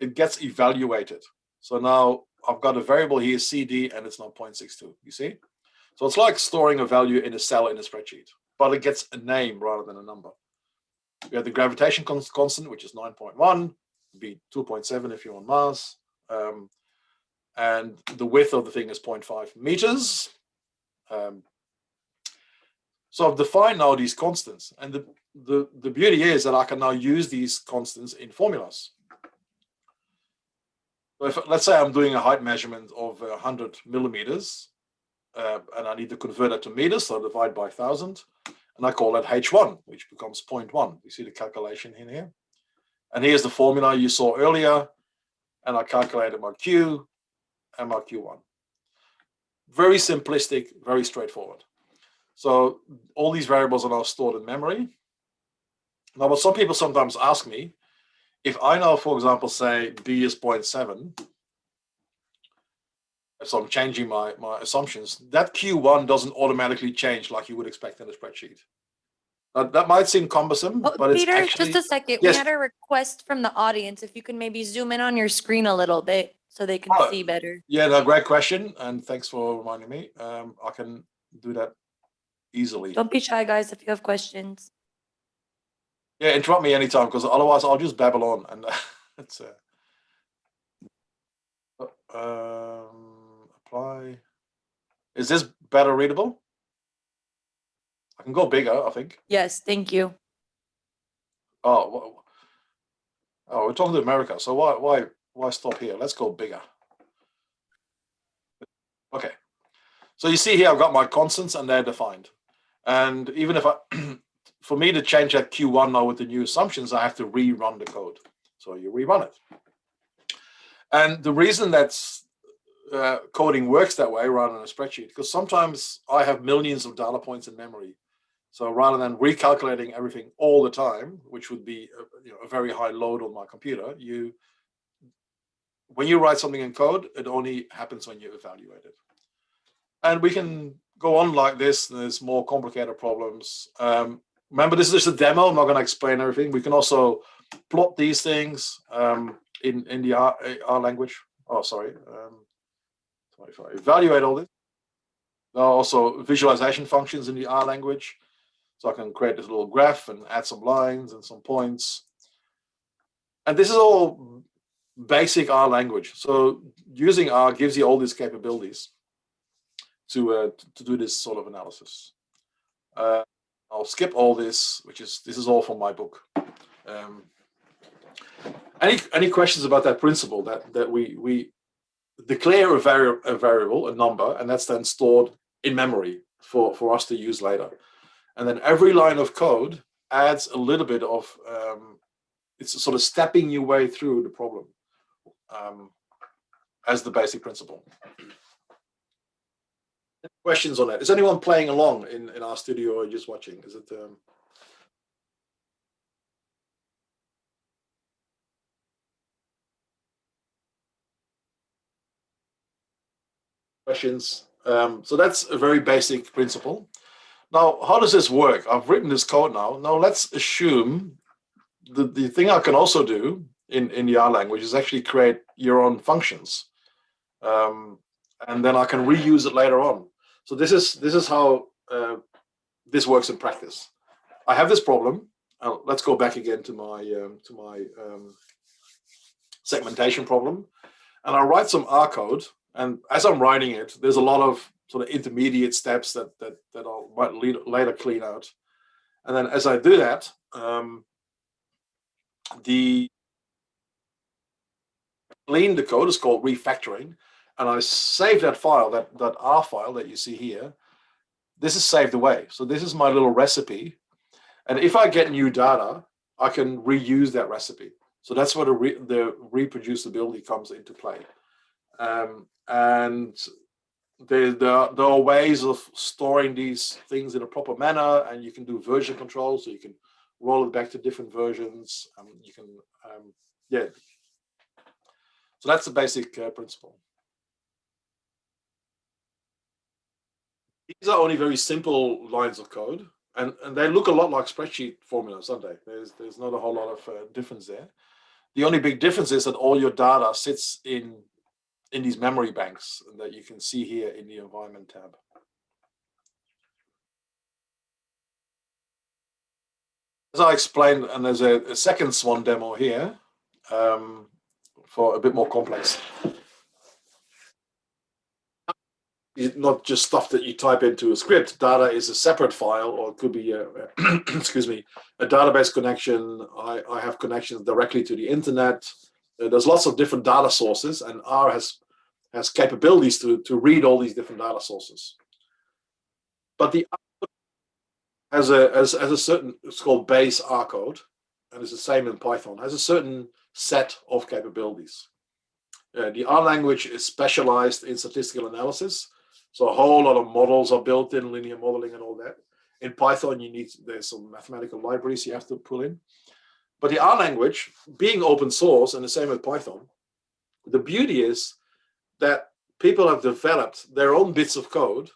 it gets evaluated. So now I've got a variable here, CD, and it's now 0.62, you see? So it's like storing a value in a cell in a spreadsheet, but it gets a name rather than a number. We have the gravitation constant, which is 9.1, be 2.7 if you're on Mars. And the width of the thing is 0.5 meters. So I've defined now these constants, and the beauty is that I can now use these constants in formulas. So if, let's say I'm doing a height measurement of 100 millimeters, and I need to convert that to meters, so I divide by 1,000, and I call that H1, which becomes 0.1. You see the calculation in here? And here's the formula you saw earlier, and I calculated my Q and my Q1. Very simplistic, very straightforward. So all these variables are now stored in memory. Now, what some people sometimes ask me if I now, for example, say B is 0.7, so I'm changing my assumptions, that Q1 doesn't automatically change like you would expect in a spreadsheet. That might seem cumbersome, Oh, but it's Peter, actually, just a second. yes. We had a request from the audience. If you can maybe zoom in on your screen a little bit so they can Oh, see better. yeah, no, great question, and thanks for reminding me. I can do that easily. Don't be shy, guys, if you have questions. Yeah, interrupt me anytime, because otherwise I'll just babble on, and it's apply. Is this better readable? I can go bigger, I think. Yes, thank you. Oh, we're talking to America, so why stop here? Let's go bigger. Okay. So you see here, I've got my constants and they're defined. And even if for me to change that Q1 now with the new assumptions, I have to rerun the code. So you rerun it. And the reason that's coding works that way rather than a spreadsheet, because sometimes I have millions of data points in memory. So rather than recalculating everything all the time, which would be a very high load on my computer, when you write something in code, it only happens when you evaluate it. And we can go on like this. There's more complicated problems. Remember, this is just a demo. I'm not going to explain everything. We can also plot these things in the R language. Oh, sorry. So if I evaluate all this, there are also visualization functions in the R language. So I can create this little graph and add some lines and some points. And this is all basic R language. So using R gives you all these capabilities to do this sort of analysis. I'll skip all this, this is all from my book. Any questions about that principle that we declare a variable, a number, and that's then stored in memory for us to use later. And then every line of code adds a little bit of, it's sort of stepping your way through the problem as the basic principle. Questions on that? Is anyone playing along in RStudio or just watching? Is it? Questions? So that's a very basic principle. Now, how does this work? I've written this code now. Now let's assume the thing I can also do in the R language is actually create your own functions. And then I can reuse it later on. So this is how this works in practice. I have this problem. Let's go back again to my segmentation problem, and I'll write some R code. And as I'm writing it, there's a lot of sort of intermediate steps that I'll later clean out. And then as I do that, the clean the code is called refactoring. And I save that file, that R file that you see here. This is saved away. So this is my little recipe. And if I get new data, I can reuse that recipe. So that's where the reproducibility comes into play. And there are ways of storing these things in a proper manner, and you can do version control, so you can roll it back to different versions. You can, yeah. So that's the basic principle. These are only very simple lines of code, and they look a lot like spreadsheet formulas, don't they? There's not a whole lot of difference there. The only big difference is that all your data sits in these memory banks that you can see here in the environment tab. As I explained, and there's a second SWAN demo here for a bit more complex. Not just stuff that you type into a script. Data is a separate file, or it could be excuse me, a database connection. I have connections directly to the internet. There's lots of different data sources, and R has capabilities to read all these different data sources. But the has a certain, it's called base R code, and it's the same in Python, has a certain set of capabilities. The R language is specialized in statistical analysis. So a whole lot of models are built in, linear modeling and all that. In Python, there's some mathematical libraries you have to pull in. But the R language, being open source and the same with Python, the beauty is that people have developed their own bits of code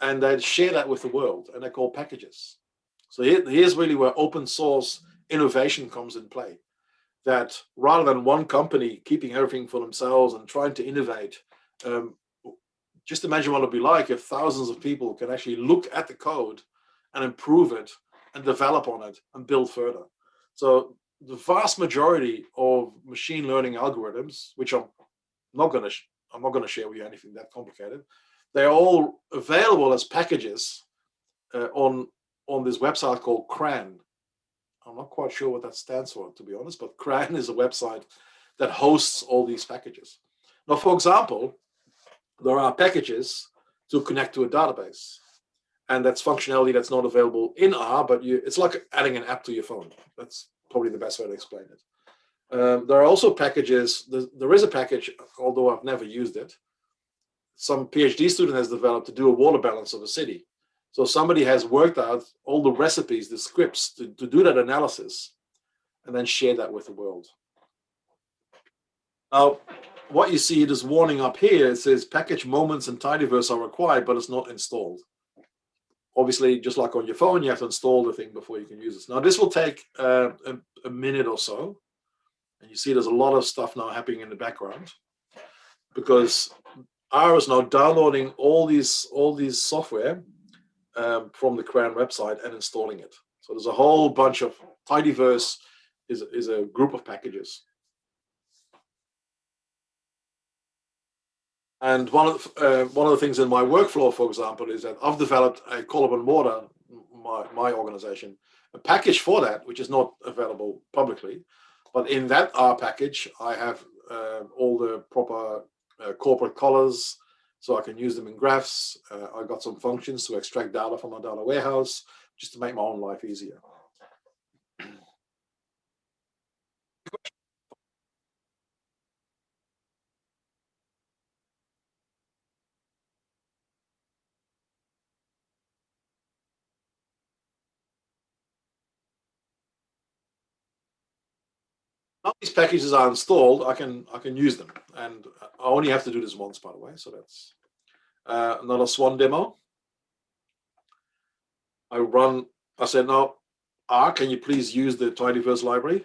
and they share that with the world, and they're called packages. So here's really where open source innovation comes in play. That rather than one company keeping everything for themselves and trying to innovate, just imagine what it'd be like if thousands of people can actually look at the code and improve it and develop on it and build further. So the vast majority of machine learning algorithms, which I'm not going to share with you anything that complicated, they're all available as packages on this website called CRAN. I'm not quite sure what that stands for, to be honest, but CRAN is a website that hosts all these packages. Now, for example, there are packages to connect to a database, and that's functionality that's not available in R, but it's like adding an app to your phone. That's probably the best way to explain it. There are also packages. There is a package, although I've never used it. Some PhD student has developed to do a water balance of a city. So somebody has worked out all the recipes, the scripts to do that analysis, and then share that with the world. Now, what you see, this warning up here, it says package moments and tidyverse are required, but it's not installed. Obviously, just like on your phone, you have to install the thing before you can use it. Now, this will take a minute or so. And you see there's a lot of stuff now happening in the background because R is now downloading all these software from the CRAN website and installing it. So there's a whole bunch of tidyverse is a group of packages. And one of the things in my workflow, for example, is that I've developed a Coliban Water, my organization, a package for that, which is not available publicly. But in that R package, I have all the proper corporate colors, so I can use them in graphs. I got some functions to extract data from my data warehouse, just to make my own life easier. Now these packages are installed, I can use them, and I only have to do this once, by the way. So that's another SWAN demo. I said, no, R, can you please use the tidyverse library?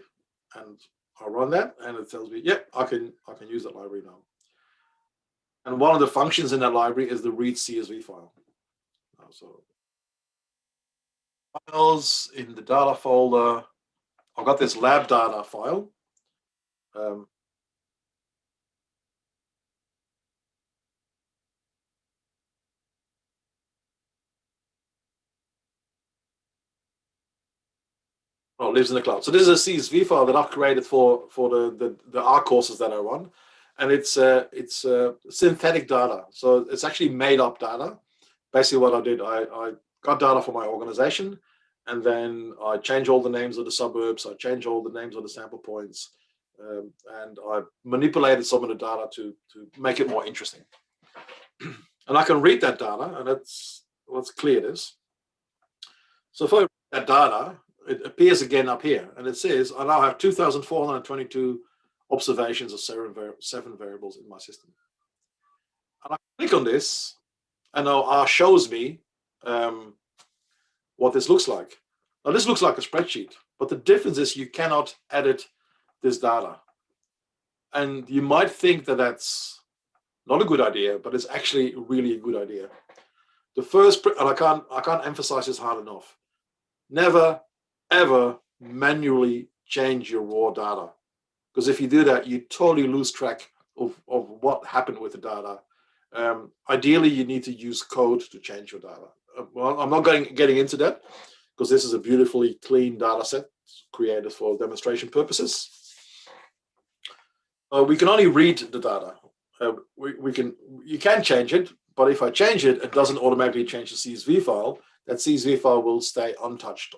And I run that, and it tells me, yep, I can use that library now. And one of the functions in that library is the read CSV file. So files in the data folder. I've got this lab data file. Oh, it lives in the cloud. So this is a CSV file that I've created for the R courses that I run, and it's synthetic data. So it's actually made up data. Basically, what I did, I got data from my organization, and then I changed all the names of the suburbs. I changed all the names of the sample points, and I manipulated some of the data to make it more interesting. And I can read that data, and let's clear this. So if I read that data, it appears again up here, and it says I now have 2,422 observations of seven variables in my system. And I click on this, and now R shows me what this looks like. Now this looks like a spreadsheet, but the difference is you cannot edit this data. And you might think that that's not a good idea, but it's actually really a good idea. The first, and I can't emphasize this hard enough, never ever manually change your raw data, because if you do that, you totally lose track of what happened with the data. Ideally, you need to use code to change your data. Well, I'm not getting into that because this is a beautifully clean data set created for demonstration purposes. We can only read the data. You can change it, but if I change it, it doesn't automatically change the CSV file. That CSV file will stay untouched,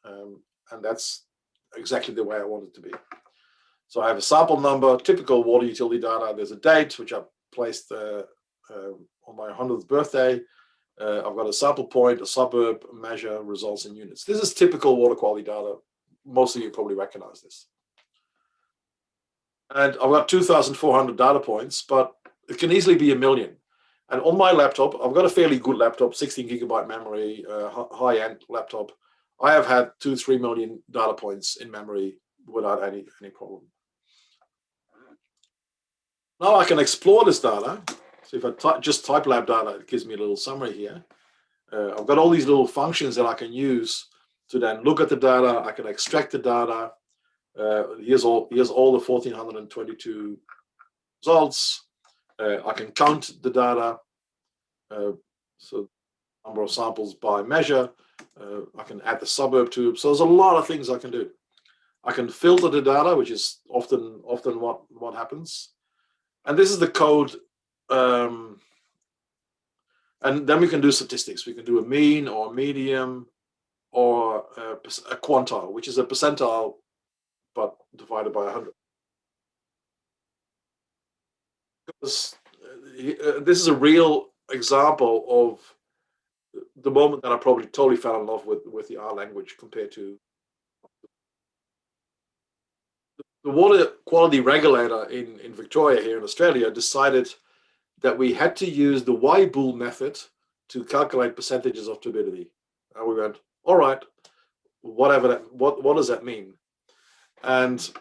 and that's exactly the way I want it to be. So I have a sample number, typical water utility data. There's a date, which I placed on my 100th birthday. I've got a sample point, a suburb, measure, results in units. This is typical water quality data most of you probably recognize this. And I've got 2,400 data points, but it can easily be 1 million. And on my laptop, I've got a fairly good laptop, 16 gigabyte memory, high-end laptop. I have had 2-3 million data points in memory without any problem. Now I can explore this data. So if I just type lab data, it gives me a little summary here. I've got all these little functions that I can use to then look at the data. I can extract the data. Here's all the 1,422 results. I can count the data. So number of samples by measure. I can add the suburb to it. So there's a lot of things I can do. I can filter the data, which is often what happens. And this is the code. And then we can do statistics. We can do a mean or a median or a quantile, which is a percentile, but divided by 100. Because, this is a real example of the moment that I probably totally fell in love with the R language compared to the water quality regulator in Victoria here in Australia decided that we had to use the Y-bool method to calculate percentages of turbidity. And we went, all right, whatever that, what does that mean? And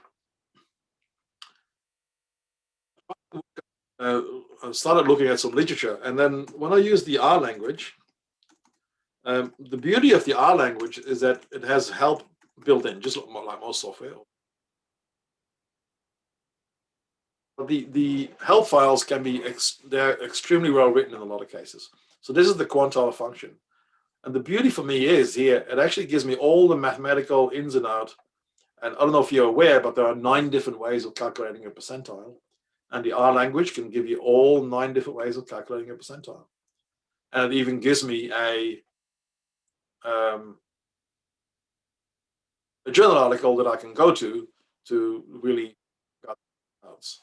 I started looking at some literature, and then when I used the R language, the beauty of the R language is that it has help built in, just like most software. But the help files can be, they're extremely well written in a lot of cases. So this is the quantile function. And the beauty for me is here, it actually gives me all the mathematical ins and outs. And I don't know if you're aware, but there are 9 different ways of calculating a percentile. And the R language can give you all 9 different ways of calculating a percentile. And it even gives me a journal article that I can go to really cut outs.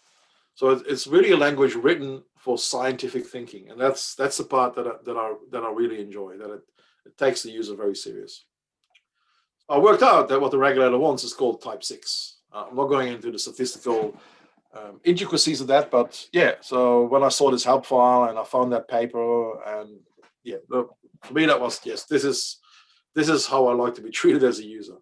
So it's really a language written for scientific thinking, and that's the part that I really enjoy. That it takes the user very serious. I worked out that what the regulator wants is called type 6. I'm not going into the statistical intricacies of that, but yeah. So when I saw this help file and I found that paper, and yeah, for me that was yes. This is how I like to be treated as a user.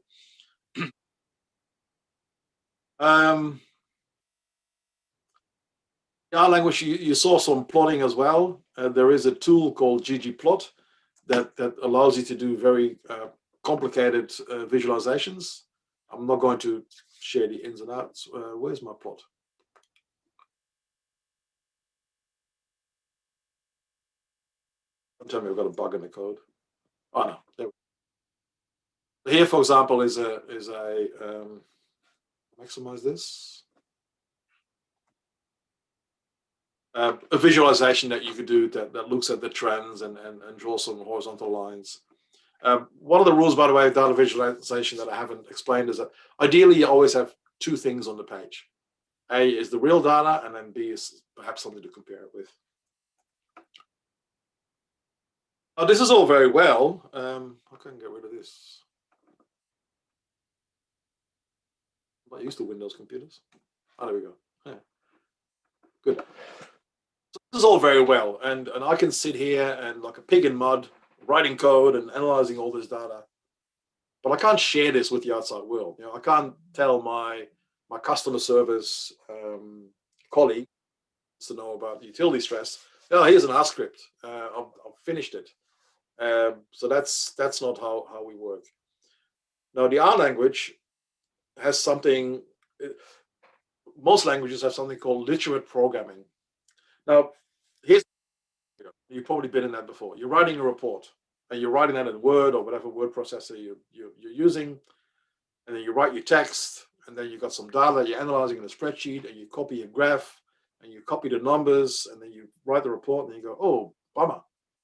In our language, you saw some plotting as well. There is a tool called Ggplot that allows you to do very complicated visualizations. I'm not going to share the ins and outs. Where's my plot? Don't tell me I've got a bug in the code. Oh no, there we go. Here, for example, is a maximize this. A visualization that you could do that looks at the trends and draws some horizontal lines. One of the rules, by the way, of data visualization that I haven't explained is that ideally you always have 2 things on the page. A is the real data, and then B is perhaps something to compare it with. Now, this is all very well. I can get rid of this. I'm not used to Windows computers. Oh, there we go. Yeah. Good. So this is all very well, and I can sit here and like a pig in mud, writing code and analyzing all this data, but I can't share this with the outside world. You know, I can't tell my customer service colleague to know about utility stress. Oh, here's an R script. I've finished it. So that's not how we work. Now the R language has something. Most languages have something called literate programming. Now, you've probably been in that before. You're writing a report, and you're writing that in Word or whatever word processor you're using, and then you write your text, and then you've got some data you're analyzing in a spreadsheet, and you copy a graph, and you copy the numbers, and then you write the report, and you go, oh, bummer,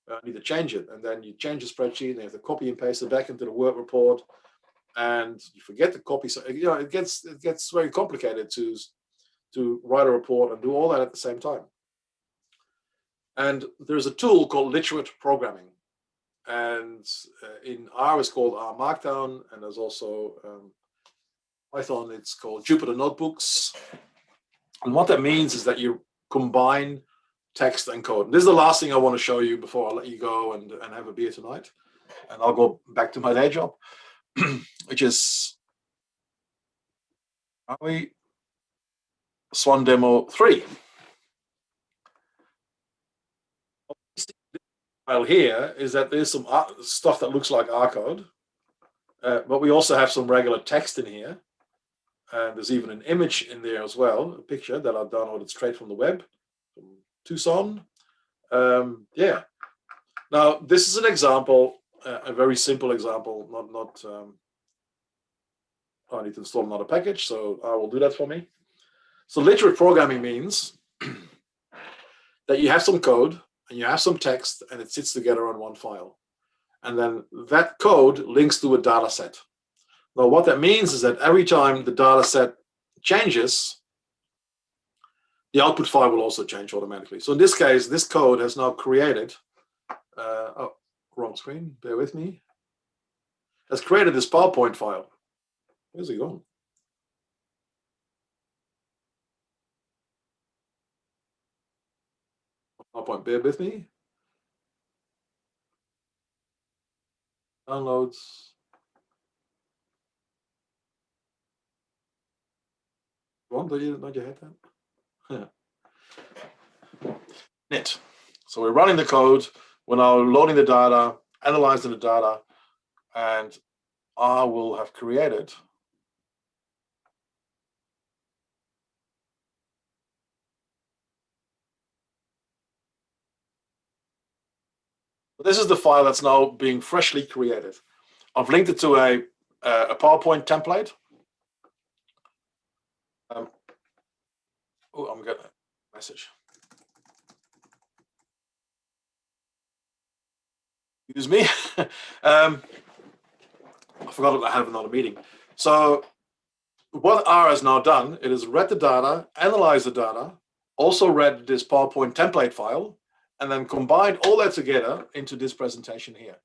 I need to change it. And then you change the spreadsheet, and you have to copy and paste it back into the Word report, and you forget to copy. So you know it gets very complicated to write a report and do all that at the same time. And there's a tool called Literate Programming, and in R it's called R Markdown, and there's also Python, it's called Jupyter Notebooks. And what that means is that you combine text and code. This is the last thing I want to show you before I let you go and have a beer tonight. And I'll go back to my day job, which is SWAN demo 3. File here is that there's some stuff that looks like R code, but we also have some regular text in here. And there's even an image in there as well, a picture that I've downloaded straight from the web, from Tucson. Yeah. Now, this is an example, a very simple example, I need to install another package, so I will do that for me. So literate programming means that you have some code and you have some text and it sits together on one file. And then that code links to a data set. Now, what that means is that every time the data set changes, the output file will also change automatically. So in this case, this code has now created, oh, wrong screen, bear with me, has created this PowerPoint file. Where's it going? PowerPoint, bear with me. Downloads. Don't you hate that? Yeah. Net. So we're running the code. We're now loading the data, analyzing the data, and I will have created this is the file that's now being freshly created. I've linked it to a PowerPoint template. Oh, I'm getting a message. Excuse me. I forgot that I have another meeting. So what R has now done, it has read the data, analyzed the data, also read this PowerPoint template file, and then combined all that together into this presentation here.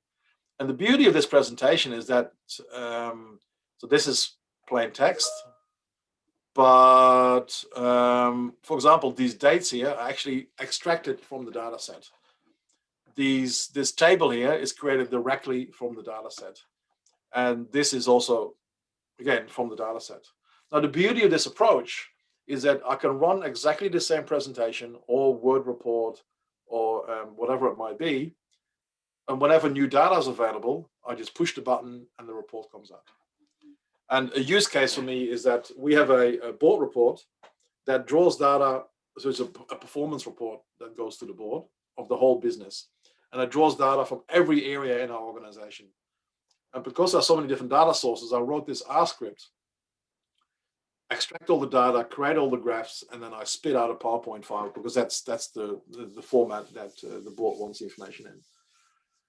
And the beauty of this presentation is that, so this is plain text, but for example, these dates here are actually extracted from the data set. This table here is created directly from the data set. And this is also, again, from the data set. Now, the beauty of this approach is that I can run exactly the same presentation or Word report or whatever it might be. And whenever new data is available, I just push the button and the report comes out. And a use case for me is that we have a board report that draws data. So it's a performance report that goes to the board of the whole business. And it draws data from every area in our organization. And because there are so many different data sources, I wrote this R script, extract all the data, create all the graphs, and then I spit out a PowerPoint file because that's the format that the board wants the information in.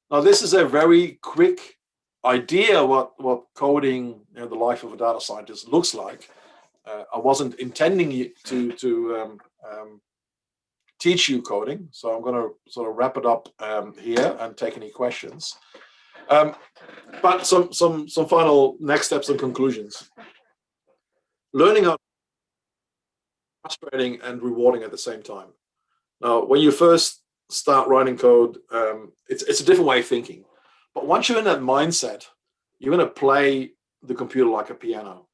Now, this is a very quick idea what coding, the life of a data scientist looks like. I wasn't intending to teach you coding, so I'm going to sort of wrap it up here and take any questions. But some final next steps and conclusions. Learning are frustrating and rewarding at the same time. Now, when you first start writing code, it's a different way of thinking. But once you're in that mindset, you're going to play the computer like a piano.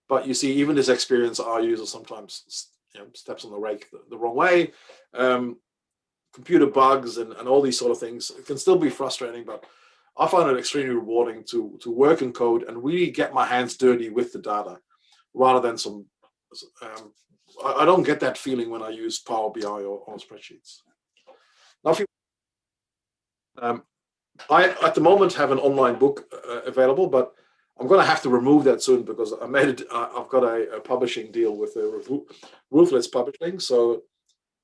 But you see, even this experienced R user sometimes steps on the rake the wrong way. Computer bugs and all these sort of things, it can still be frustrating, but I find it extremely rewarding to work in code and really get my hands dirty with the data, rather than some. I don't get that feeling when I use Power BI or spreadsheets. Now, if you, I at the moment have an online book available, but I'm going to have to remove that soon because I made it. I've got a publishing deal with Ruthless Publishing, so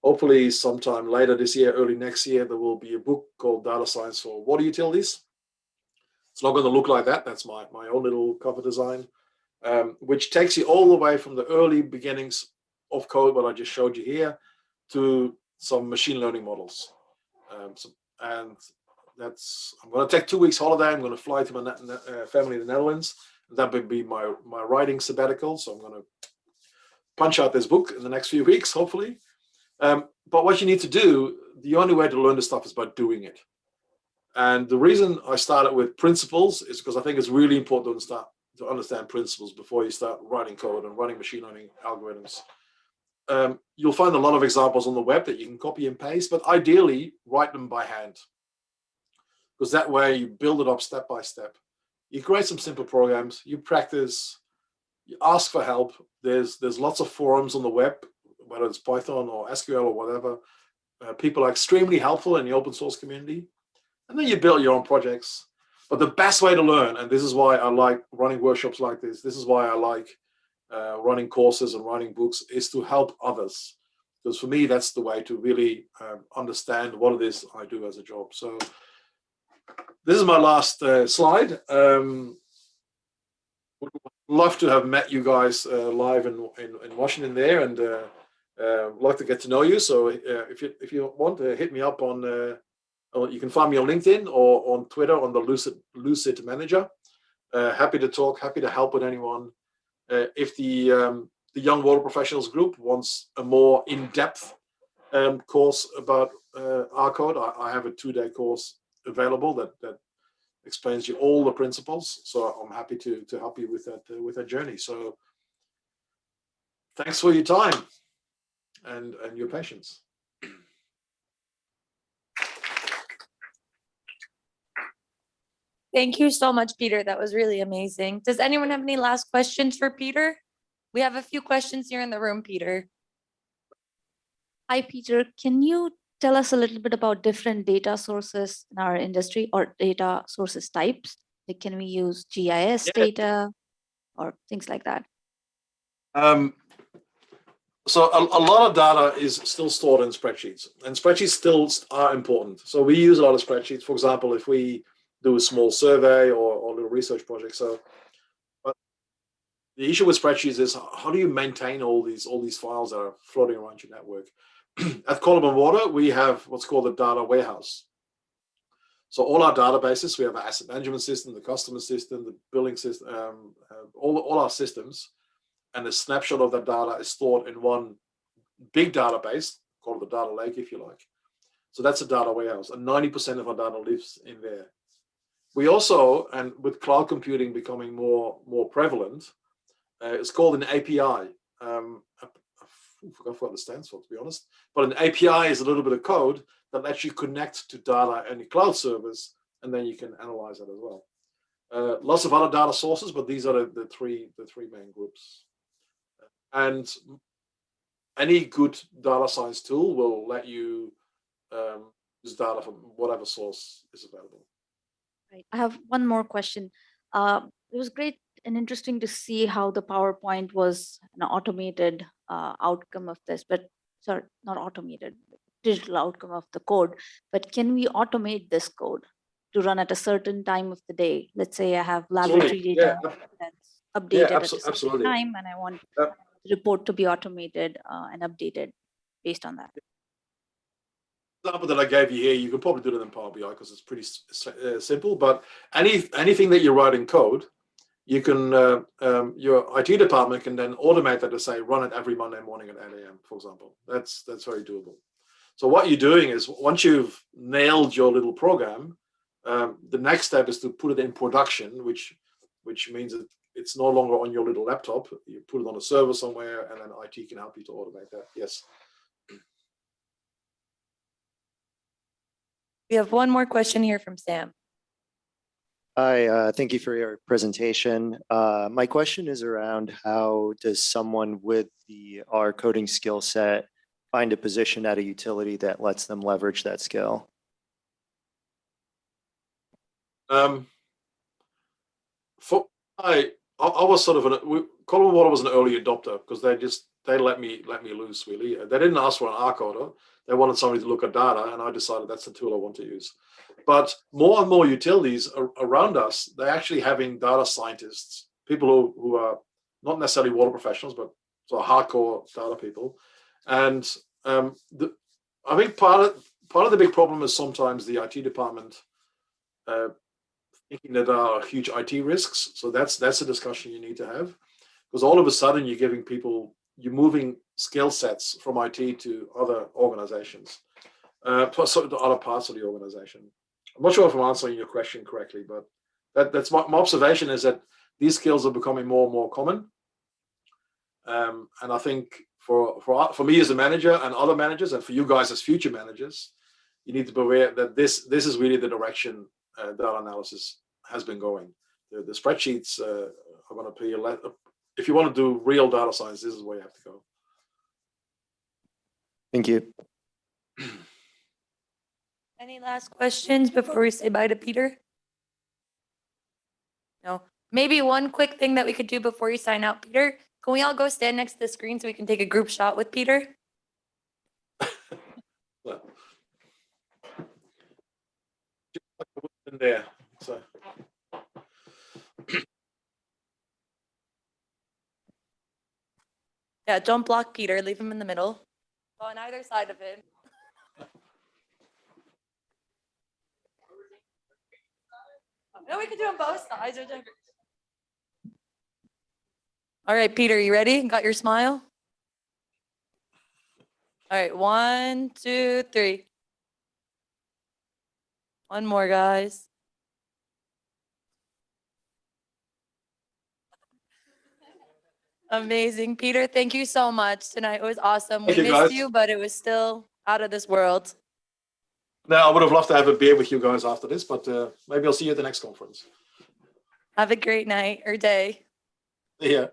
hopefully sometime later this year, early next year, there will be a book called Data Science for Water Utilities. It's not going to look like that. That's my own little cover design, which takes you all the way from the early beginnings of code, what I just showed you here, to some machine learning models. And that's, I'm going to take 2 weeks holiday. I'm going to fly to my family in the Netherlands, That would be my writing sabbatical. So I'm going to punch out this book in the next few weeks, hopefully. But what you need to do, the only way to learn this stuff is by doing it. And the reason I started with principles is because I think it's really important to understand principles before you start writing code and running machine learning algorithms. You'll find a lot of examples on the web that you can copy and paste, but ideally write them by hand. Because that way you build it up step by step. You create some simple programs, you practice, you ask for help. There's lots of forums on the web, whether it's Python or SQL or whatever. People are extremely helpful in the open source community. And then you build your own projects. But the best way to learn, and this is why I like running workshops like this is why I like running courses and writing books, is to help others. Because for me, that's the way to really understand what it is I do as a job. So this is my last slide. Would love to have met you guys live in Washington there, and like to get to know you. So if you want to hit me up on, you can find me on LinkedIn or on Twitter on the Lucid Manager. Happy to talk, happy to help with anyone. If the Young Water Professionals group wants a more in-depth course about R code, I have a 2-day course available that explains you all the principles. So I'm happy to help you with that journey. So thanks for your time and your patience. Thank you so much, Peter. That was really amazing. Does anyone have any last questions for Peter? We have a few questions here in the room, Peter. Hi, Peter. Can you tell us a little bit about different data sources in our industry or data sources types? Like, can we use GIS data or things like that? So a lot of data is still stored in spreadsheets, and spreadsheets still are important. So we use a lot of spreadsheets. For example, if we do a small survey or a little research project. So, but the issue with spreadsheets is how do you maintain all these files that are floating around your network? At Coliban Water, we have what's called a data warehouse. So all our databases, we have an asset management system, the customer system, the billing system, all our systems, and a snapshot of that data is stored in one big database called the data lake, if you like. So that's a data warehouse, and 90% of our data lives in there. We also, and with cloud computing becoming more prevalent, it's called an API. I forgot what it stands for, to be honest. But an API is a little bit of code that lets you connect to data and the cloud servers, and then you can analyze that as well. Lots of other data sources, but these are the three main groups. And any good data science tool will let you use data from whatever source is available. Right. I have one more question. It was great and interesting to see how the PowerPoint was an automated outcome of this, but sorry, not automated, digital outcome of the code. But can we automate this code to run at a certain time of the day? Let's say I have laboratory data that's updated at a certain time, and I want the report to be automated and updated based on that. The example that I gave you here, you can probably do it in Power BI because it's pretty simple. But anything that you write in code, you can your IT department can then automate that to say run it every Monday morning at 8 a.m. for example. That's very doable. So what you're doing is once you've nailed your little program, the next step is to put it in production, which means that it's no longer on your little laptop. You put it on a server somewhere, and then IT can help you to automate that. Yes. We have one more question here from Sam. Hi, thank you for your presentation. My question is around how does someone with the R coding skill set find a position at a utility that lets them leverage that skill? I was sort of Coliban Water was an early adopter because they let me loose really. They didn't ask for an R coder. They wanted somebody to look at data, and I decided that's the tool I want to use. But more and more utilities around us, they're actually having data scientists, people who are not necessarily water professionals, but sort of hardcore data people. And I think part of the big problem is sometimes the IT department thinking that there are huge IT risks. So that's a discussion you need to have, because all of a sudden you're moving skill sets from IT to other organizations, plus to other parts of the organization. I'm not sure if I'm answering your question correctly, but that's my observation is that these skills are becoming more and more common. And I think for me as a manager and other managers, and for you guys as future managers, you need to be aware that this is really the direction data analysis has been going. The spreadsheets are going to be if you want to do real data science, this is where you have to go. Thank you. Any last questions before we say bye to Peter? No. Maybe one quick thing that we could do before you sign out, Peter. Can we all go stand next to the screen so we can take a group shot with Peter? Well, in there. So. Yeah, don't block Peter. Leave him in the middle. Go on either side of him. No, we could do on both sides. All right, Peter, you ready? Got your smile? All right, 1, 2, 3. One more, guys. Amazing. Peter, thank you so much tonight. It was awesome. We Thank you, missed guys. you, but it was still out of this world. Now, I would have loved to have a beer with you guys after this, but maybe I'll see you at the next conference. Have a great night or day. Yeah.